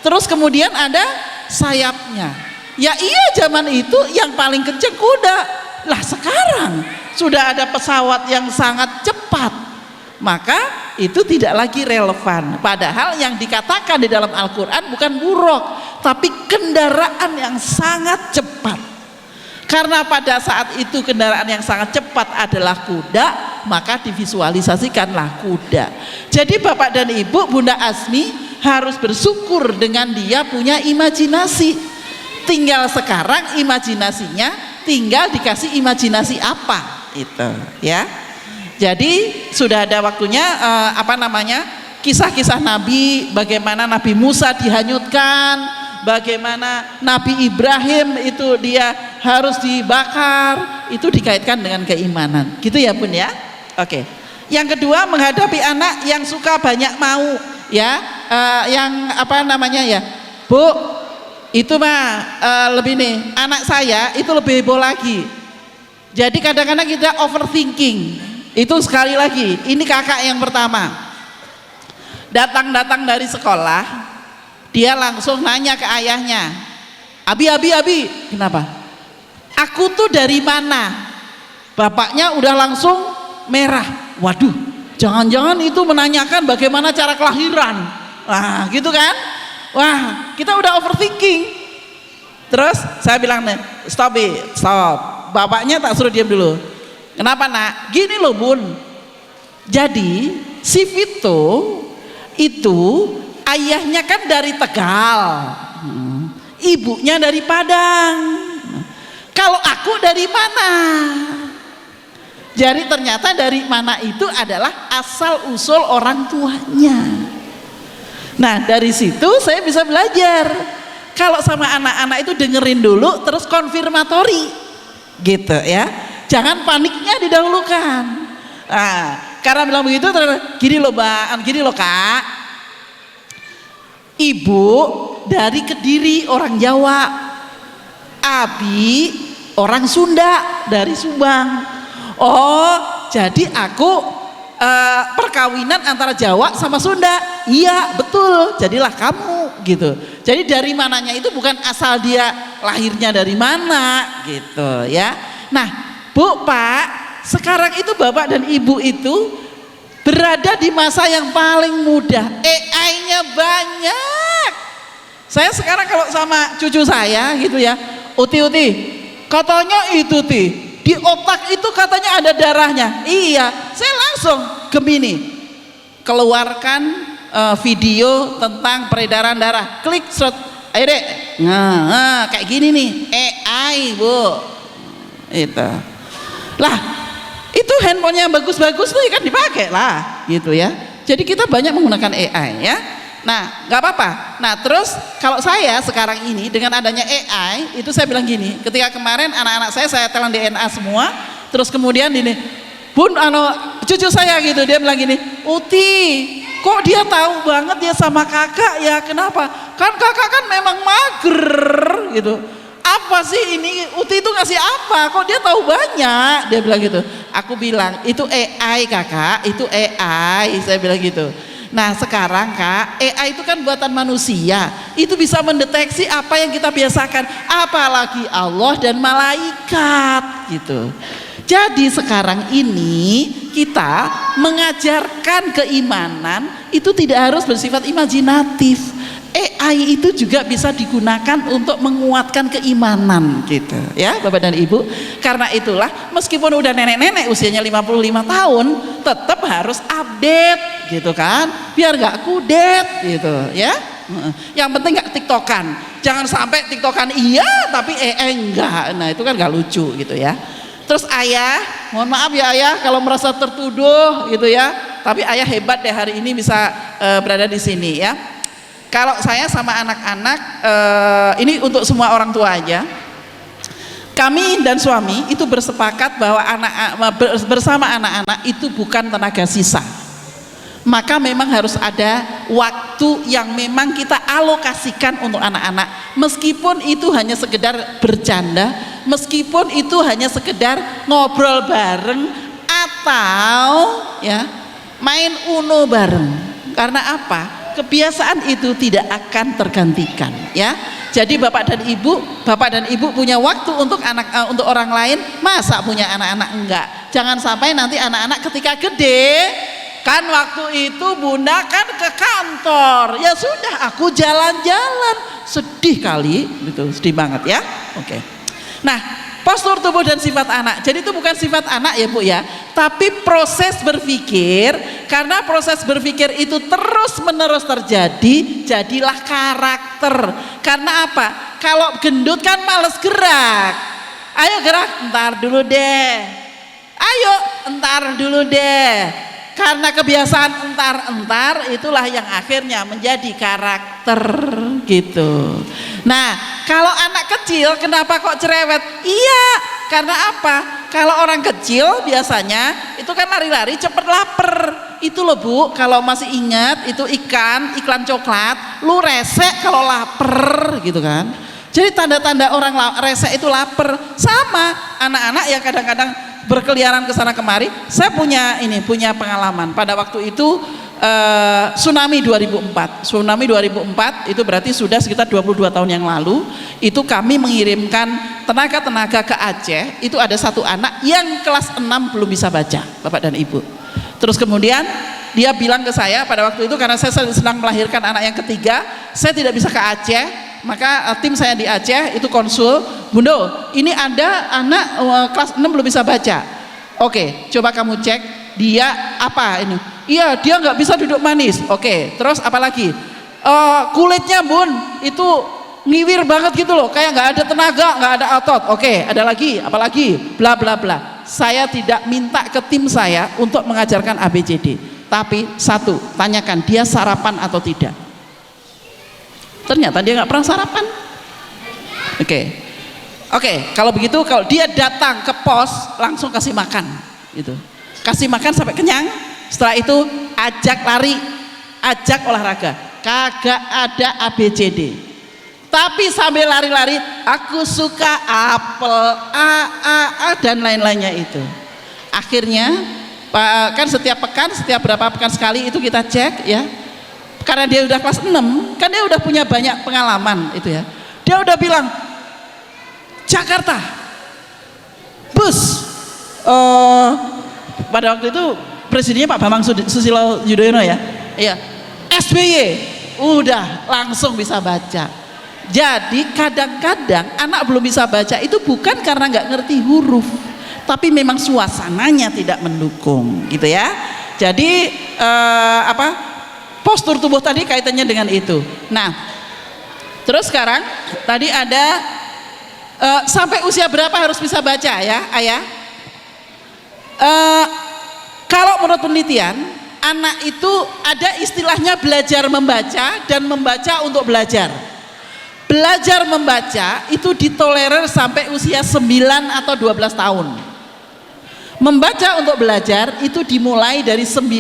terus kemudian ada sayapnya. Ya iya, zaman itu yang paling kenceng kuda. Lah sekarang sudah ada pesawat yang sangat cepat, maka itu tidak lagi relevan. Padahal yang dikatakan di dalam Al-Quran bukan buruk, tapi kendaraan yang sangat cepat. Karena pada saat itu kendaraan yang sangat cepat adalah kuda, maka divisualisasikanlah kuda. Jadi Bapak dan Ibu, Bunda Asmi harus bersyukur dengan dia punya imajinasi. Tinggal sekarang imajinasinya tinggal dikasih imajinasi apa itu ya. Jadi sudah ada waktunya kisah-kisah Nabi, bagaimana Nabi Musa dihanyutkan, bagaimana Nabi Ibrahim itu dia harus dibakar, itu dikaitkan dengan keimanan gitu ya Bun ya. Oke. Yang kedua, menghadapi anak yang suka banyak mau ya, Bu, itu lebih nih, anak saya itu lebih heboh lagi. Jadi kadang-kadang kita overthinking. Itu sekali lagi, ini kakak yang pertama datang dari sekolah, dia langsung nanya ke ayahnya, Abi, kenapa? Aku tuh dari mana? Bapaknya udah langsung merah. Waduh, jangan-jangan itu menanyakan bagaimana cara kelahiran. Wah, gitu kan? Wah, kita udah overthinking. Terus saya bilang, stop. Bapaknya tak suruh diam dulu. Kenapa nak? Gini loh Bun. Jadi si Vito itu ayahnya kan dari Tegal, ibunya dari Padang. Kalau aku dari mana? Jadi ternyata dari mana itu adalah asal usul orang tuanya. Nah dari situ saya bisa belajar. Kalau sama anak-anak itu dengerin dulu, terus konfirmatori, gitu ya. Jangan paniknya didahulukan. Nah, karena bilang begitu, gini loh Kak. Ibu dari Kediri, orang Jawa. Abi orang Sunda, dari Subang. Oh, jadi aku perkawinan antara Jawa sama Sunda. Iya, betul. Jadilah kamu gitu. Jadi dari mananya itu bukan asal dia lahirnya dari mana gitu ya. Nah, Bu, Pak, sekarang itu Bapak dan Ibu itu berada di masa yang paling mudah. AI-nya banyak. Saya sekarang kalau sama cucu saya gitu ya, Uti, katanya itu di otak itu katanya ada darahnya. Iya, saya langsung Gemini keluarkan video tentang peredaran darah. Klik, shot, ayo dek. Nah, kayak gini nih, AI Bu. Itu. Lah, itu handphonenya bagus-bagus tuh kan dipakai lah, gitu ya. Jadi kita banyak menggunakan AI ya. Nah, nggak apa-apa. Nah, terus kalau saya sekarang ini dengan adanya AI, itu saya bilang gini. Ketika kemarin anak-anak saya telan DNA semua, terus kemudian ini, Bun, cucu saya gitu, dia bilang gini, Uti, kok dia tahu banget dia sama kakak ya? Kenapa? Kan kakak kan memang mager, gitu. Apa sih ini Uti itu ngasih apa? Kok dia tahu banyak? Dia bilang gitu. Aku bilang itu AI kakak, itu AI. Saya bilang gitu. Nah sekarang Kak, AI itu kan buatan manusia. Itu bisa mendeteksi apa yang kita biasakan. Apalagi Allah dan malaikat gitu. Jadi sekarang ini kita mengajarkan keimanan itu tidak harus bersifat imajinatif. AI itu juga bisa digunakan untuk menguatkan keimanan gitu ya Bapak dan Ibu. Karena itulah meskipun udah nenek-nenek usianya 55 tahun tetap harus update gitu kan, biar gak kudet gitu ya. Yang penting gak tiktokan, jangan sampai tiktokan iya tapi enggak, nah itu kan gak lucu gitu ya. Terus ayah, mohon maaf ya ayah kalau merasa tertuduh gitu ya, tapi ayah hebat deh hari ini bisa berada di sini ya. Kalau saya sama anak-anak, ini untuk semua orang tua aja. Kami dan suami itu bersepakat bahwa bersama anak-anak itu bukan tenaga sisa. Maka memang harus ada waktu yang memang kita alokasikan untuk anak-anak. Meskipun itu hanya sekedar bercanda, meskipun itu hanya sekedar ngobrol bareng atau ya main Uno bareng. Karena apa? Kebiasaan itu tidak akan tergantikan, ya. Jadi bapak dan ibu punya waktu untuk untuk orang lain, masa punya anak-anak enggak? Jangan sampai nanti anak-anak ketika gede, kan waktu itu bunda kan ke kantor, ya sudah aku jalan-jalan, sedih kali, gitu, sedih banget ya. Oke. Nah, postur tubuh dan sifat anak. Jadi itu bukan sifat anak ya Bu ya, tapi proses berpikir. Karena proses berpikir itu terus menerus terjadi, jadilah karakter. Karena apa? Kalau gendut kan males gerak. Ayo gerak, entar dulu deh. Ayo entar dulu deh. Karena kebiasaan entar-entar itulah yang akhirnya menjadi karakter gitu. Nah, kalau anak kecil kenapa kok cerewet? Iya, karena apa? Kalau orang kecil biasanya itu kan lari-lari cepet lapar. Itu loh Bu, kalau masih ingat itu iklan coklat, lu resek kalau lapar gitu kan. Jadi tanda-tanda orang resek itu lapar. Sama anak-anak yang kadang-kadang berkeliaran ke sana kemari. Saya punya pengalaman pada waktu itu tsunami 2004. Tsunami 2004 itu berarti sudah sekitar 22 tahun yang lalu. Itu kami mengirimkan tenaga-tenaga ke Aceh. Itu ada satu anak yang kelas 6 belum bisa baca, Bapak dan Ibu. Terus kemudian dia bilang ke saya pada waktu itu, karena saya sedang melahirkan anak yang ketiga, saya tidak bisa ke Aceh. Maka tim saya di Aceh itu konsul, Bundo, ini ada anak kelas 6 belum bisa baca. Oke, coba kamu cek dia apa ini. Iya, dia nggak bisa duduk manis. Oke, terus apa lagi? Kulitnya Bun, itu ngiwir banget gitu loh, kayak nggak ada tenaga, nggak ada otot. Oke, ada lagi, apa lagi? Bla bla bla. Saya tidak minta ke tim saya untuk mengajarkan ABCD, tapi satu, tanyakan dia sarapan atau tidak. Ternyata dia nggak pernah sarapan. Oke, kalau begitu, kalau dia datang ke pos langsung kasih makan, gitu. Kasih makan sampai kenyang. Setelah itu ajak lari, ajak olahraga. Kagak ada ABCD. Tapi sambil lari-lari, aku suka apel, dan lain-lainnya itu. Akhirnya, kan setiap berapa pekan sekali itu kita cek ya. Karena dia udah kelas 6, kan dia udah punya banyak pengalaman itu ya. Dia udah bilang, Jakarta, bus. Pada waktu itu presidennya Pak Bambang Susilo Yudhoyono ya. Iya. SBY, udah langsung bisa baca. Jadi kadang-kadang anak belum bisa baca itu bukan karena nggak ngerti huruf, tapi memang suasananya tidak mendukung, gitu ya. Jadi postur tubuh tadi kaitannya dengan itu. Nah, terus sekarang tadi ada sampai usia berapa harus bisa baca ya, Ayah? Kalau menurut penelitian, anak itu ada istilahnya belajar membaca dan membaca untuk belajar. Belajar membaca itu ditolerir sampai usia 9 atau 12 tahun. Membaca untuk belajar itu dimulai dari 9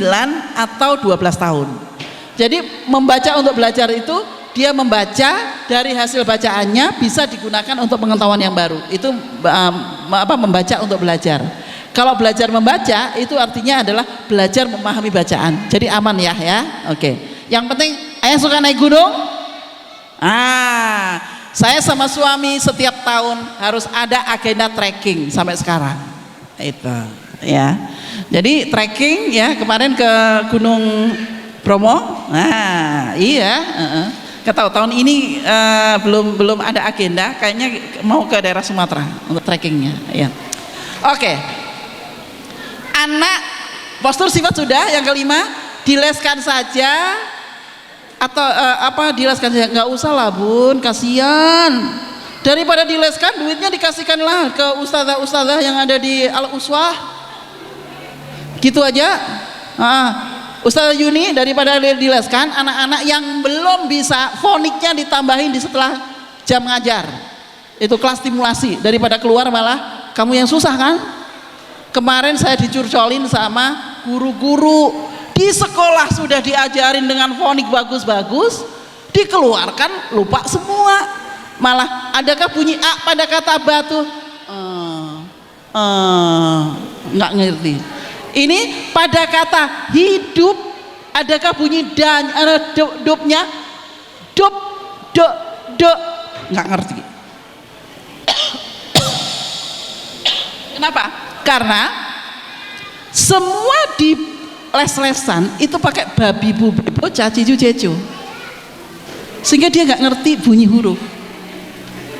atau 12 tahun. Jadi membaca untuk belajar itu dia membaca, dari hasil bacaannya bisa digunakan untuk pengetahuan yang baru. Itu membaca untuk belajar. Kalau belajar membaca itu artinya adalah belajar memahami bacaan. Jadi aman ya. Oke. Yang penting, Ayah suka naik gunung? Saya sama suami setiap tahun harus ada agenda trekking sampai sekarang. Itu ya. Jadi trekking ya, kemarin ke Gunung Bromo. Iya. Ketahu tahun ini belum ada agenda, kayaknya mau ke daerah Sumatera untuk trekkingnya. Ya. Oke. Anak, postur sifat sudah. Yang kelima, dileskan saja atau dileskan saja, nggak usah lah Bun, kasihan. Daripada dileskan, duitnya dikasihkanlah ke ustazah-ustazah yang ada di Al-Uswah. Gitu aja. Ustazah Yuni, daripada dileskan, anak-anak yang belum bisa, foniknya ditambahin di setelah jam ngajar. Itu kelas stimulasi, daripada keluar malah kamu yang susah kan. Kemarin saya dicurcolin sama guru-guru di sekolah, sudah diajarin dengan fonik bagus-bagus, dikeluarkan lupa semua. Malah adakah bunyi A pada kata batu? Nggak ngerti. Ini pada kata hidup, adakah bunyi dan ada dupnya? Dup, dok, dok. Nggak ngerti. Kenapa? Karena semua di les-lesan itu pakai babi bu bebo cacicu cecu, sehingga dia nggak ngerti bunyi huruf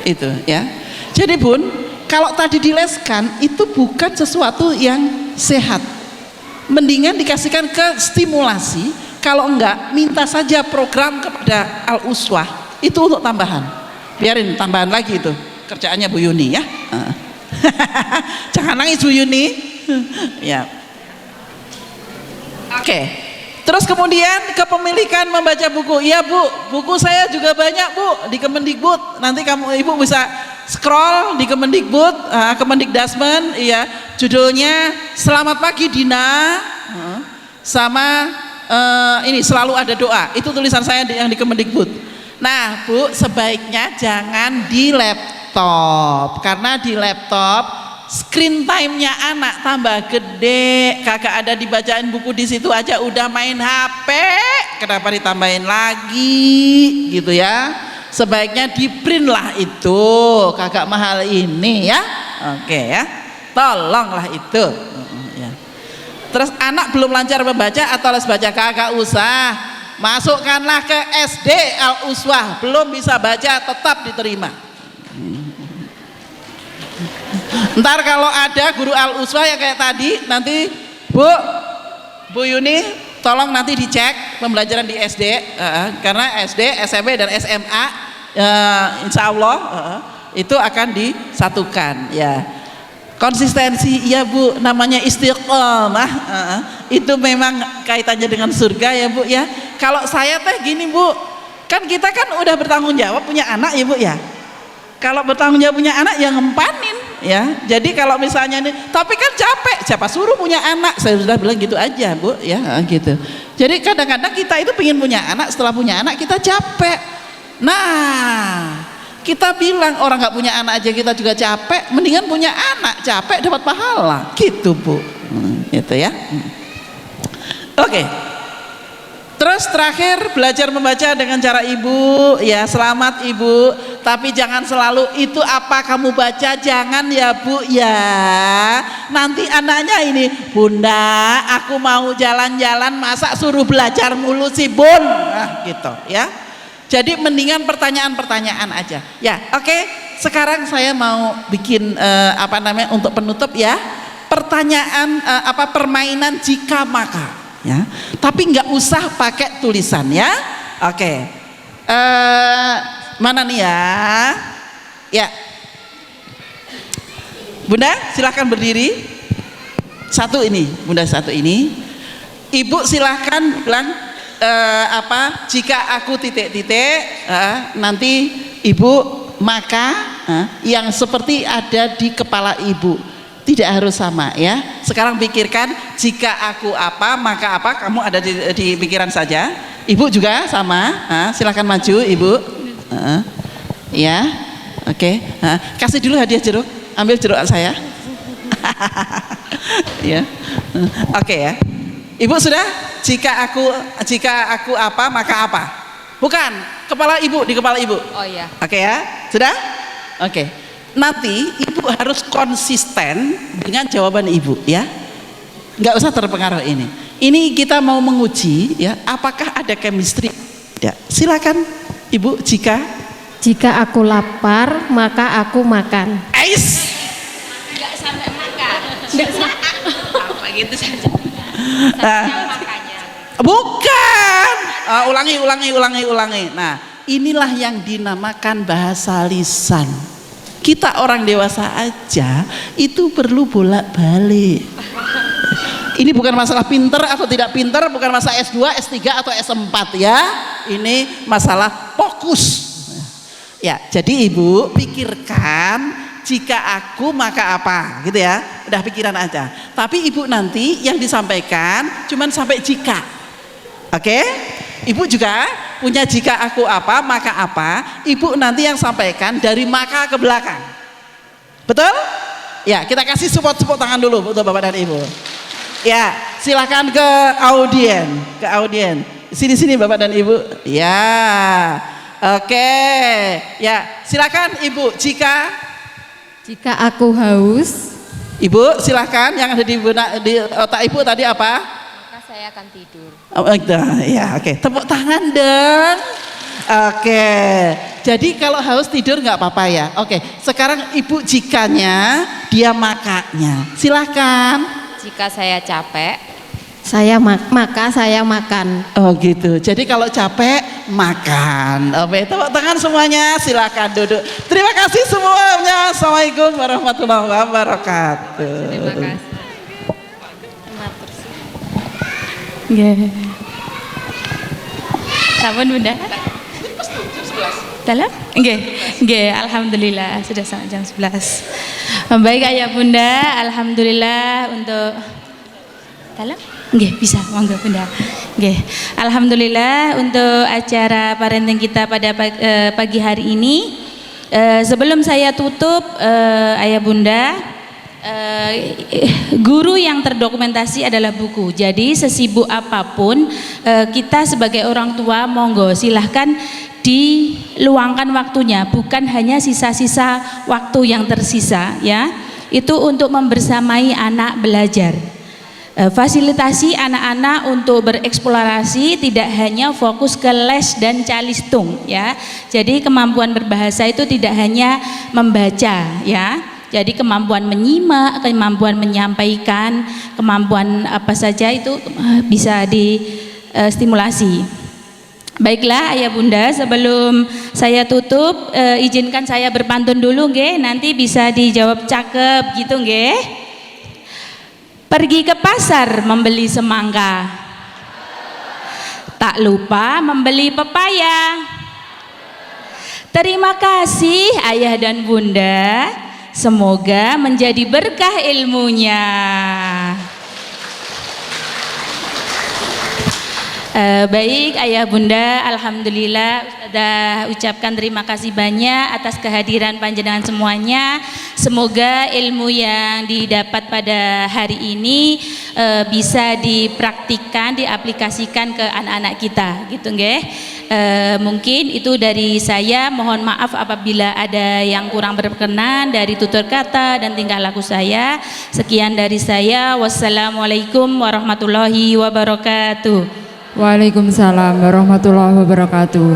itu ya. Jadi bun, kalau tadi dileskan itu bukan sesuatu yang sehat, mendingan dikasihkan ke stimulasi. Kalau enggak, minta saja program kepada Al-Uswah itu untuk tambahan, biarin tambahan lagi itu kerjaannya Bu Yuni ya. Jangan nangis Bu Yuni. Ya. Oke. Terus kemudian kepemilikan membaca buku. Iya Bu, buku saya juga banyak Bu di Kemendikbud. Nanti Ibu bisa scroll di Kemendikbud, Kemendikdasmen, iya. Judulnya Selamat Pagi Dina, sama ini selalu ada doa. Itu tulisan saya yang di Kemendikbud. Nah Bu, sebaiknya jangan di laptop, karena di laptop screen time-nya anak tambah gede, kagak ada dibacain buku di situ aja udah main HP, kenapa ditambahin lagi gitu ya. Sebaiknya di print lah itu, kagak mahal ini ya. Oke ya, tolonglah itu ya. Terus anak belum lancar membaca atau les baca, kagak usah, masukkanlah ke SD Al-Uswah. Belum bisa baca tetap diterima. Ntar kalau ada guru Al-Uswah yang kayak tadi, nanti Bu Yuni tolong nanti dicek pembelajaran di SD, karena SD, SMP dan SMA insya Allah itu akan disatukan ya. Konsistensi ya Bu, namanya istiqomah, itu memang kaitannya dengan surga ya Bu ya. Kalau saya teh gini Bu, kan kita kan udah bertanggung jawab punya anak ya Bu ya. Kalau bertanggung jawab punya anak ya ngempanin ya. Jadi kalau misalnya ini, tapi kan capek, siapa suruh punya anak, saya sudah bilang gitu aja Bu ya gitu. Jadi kadang-kadang kita itu pengen punya anak, setelah punya anak kita capek. Nah kita bilang orang nggak punya anak aja kita juga capek, mendingan punya anak, capek dapat pahala gitu Bu. Itu ya. Oke. Terus terakhir, belajar membaca dengan cara Ibu ya. Selamat Ibu, tapi jangan selalu itu apa kamu baca, jangan ya Bu ya. Nanti anaknya ini, Bunda aku mau jalan-jalan, masa suruh belajar mulu sih Bun, gitu ya. Jadi mendingan pertanyaan-pertanyaan aja ya. Oke, sekarang saya mau bikin untuk penutup ya, pertanyaan permainan jika maka ya, tapi nggak usah pakai tulisan ya. Oke. Mana nih ya? Ya, Bunda silahkan berdiri. Satu ini, Bunda satu ini. Ibu silahkan bilang jika aku titik-titik, nanti Ibu maka yang seperti ada di kepala Ibu. Tidak harus sama ya. Sekarang pikirkan, jika aku apa maka apa, kamu ada di pikiran saja. Ibu juga sama. Silakan maju Ibu. Ya, oke. Kasih dulu hadiah jeruk. Ambil jeruk saya. Ya, oke ya. Ibu sudah. Jika aku apa maka apa. Bukan kepala Ibu, di kepala Ibu. Oh iya. Oke ya, sudah. Oke. Nanti Ibu harus konsisten dengan jawaban Ibu ya, nggak usah terpengaruh ini. Ini kita mau menguji ya, apakah ada chemistry ya. Silakan Ibu. Jika aku lapar maka aku makan. Nggak sampai makan, apa gitu saja. Bukan, ulangi. Nah inilah yang dinamakan bahasa lisan. Kita orang dewasa aja itu perlu bolak-balik. Ini bukan masalah pinter atau tidak pinter, bukan masalah S2, S3 atau S4 ya. Ini masalah fokus. Ya, jadi Ibu pikirkan, jika aku maka apa, gitu ya. Udah pikiran aja. Tapi Ibu nanti yang disampaikan cuman sampai jika. Oke? Ibu juga punya jika aku apa maka apa. Ibu nanti yang sampaikan dari maka ke belakang. Betul? Ya, kita kasih support tangan dulu untuk Bapak dan Ibu. Ya, silakan ke audien. Sini Bapak dan Ibu. Ya. Oke. Ya, silakan Ibu jika aku haus, Ibu silakan yang ada di otak Ibu tadi apa? maka saya akan tidur. Ya, oke. Tepuk tangan dong. Oke. Jadi kalau haus tidur nggak apa-apa ya. Oke. Sekarang Ibu jikanya dia makanya. Silakan. Jika saya capek, maka saya makan. Oh gitu. Jadi kalau capek makan. Oke, tepuk tangan semuanya. Silakan duduk. Terima kasih semuanya. Assalamualaikum warahmatullahi wabarakatuh. terima kasih. Sampun Bunda. Dalam? Nggih, alhamdulillah sudah sampai jam 11. Baik Ayah Bunda, alhamdulillah untuk dalam? Nggih, bisa, monggo Bunda. Nggih. Alhamdulillah untuk acara parenting kita pada pagi hari ini. Sebelum saya tutup Ayah Bunda, guru yang terdokumentasi adalah buku. Jadi sesibuk apapun kita sebagai orang tua, monggo silahkan diluangkan waktunya, bukan hanya sisa-sisa waktu yang tersisa ya, itu untuk membersamai anak belajar. Fasilitasi anak-anak untuk bereksplorasi, tidak hanya fokus ke les dan calistung ya. Jadi kemampuan berbahasa itu tidak hanya membaca ya. Jadi kemampuan menyimak, kemampuan menyampaikan, kemampuan apa saja itu bisa distimulasi. Baiklah Ayah Bunda, sebelum saya tutup izinkan saya berpantun dulu nggih, nanti bisa dijawab cakep gitu nggih. Pergi ke pasar membeli semangka, tak lupa membeli pepaya. Terima kasih Ayah dan Bunda, semoga menjadi berkah ilmunya. Baik Ayah Bunda, alhamdulillah Ustazah ucapkan terima kasih banyak atas kehadiran panjenengan semuanya. Semoga ilmu yang didapat pada hari ini bisa dipraktikkan, diaplikasikan ke anak-anak kita gitu nggih. Mungkin itu dari saya, mohon maaf apabila ada yang kurang berkenan dari tutur kata dan tingkah laku saya. Sekian dari saya, wassalamualaikum warahmatullahi wabarakatuh. Waalaikumsalam warahmatullahi wabarakatuh.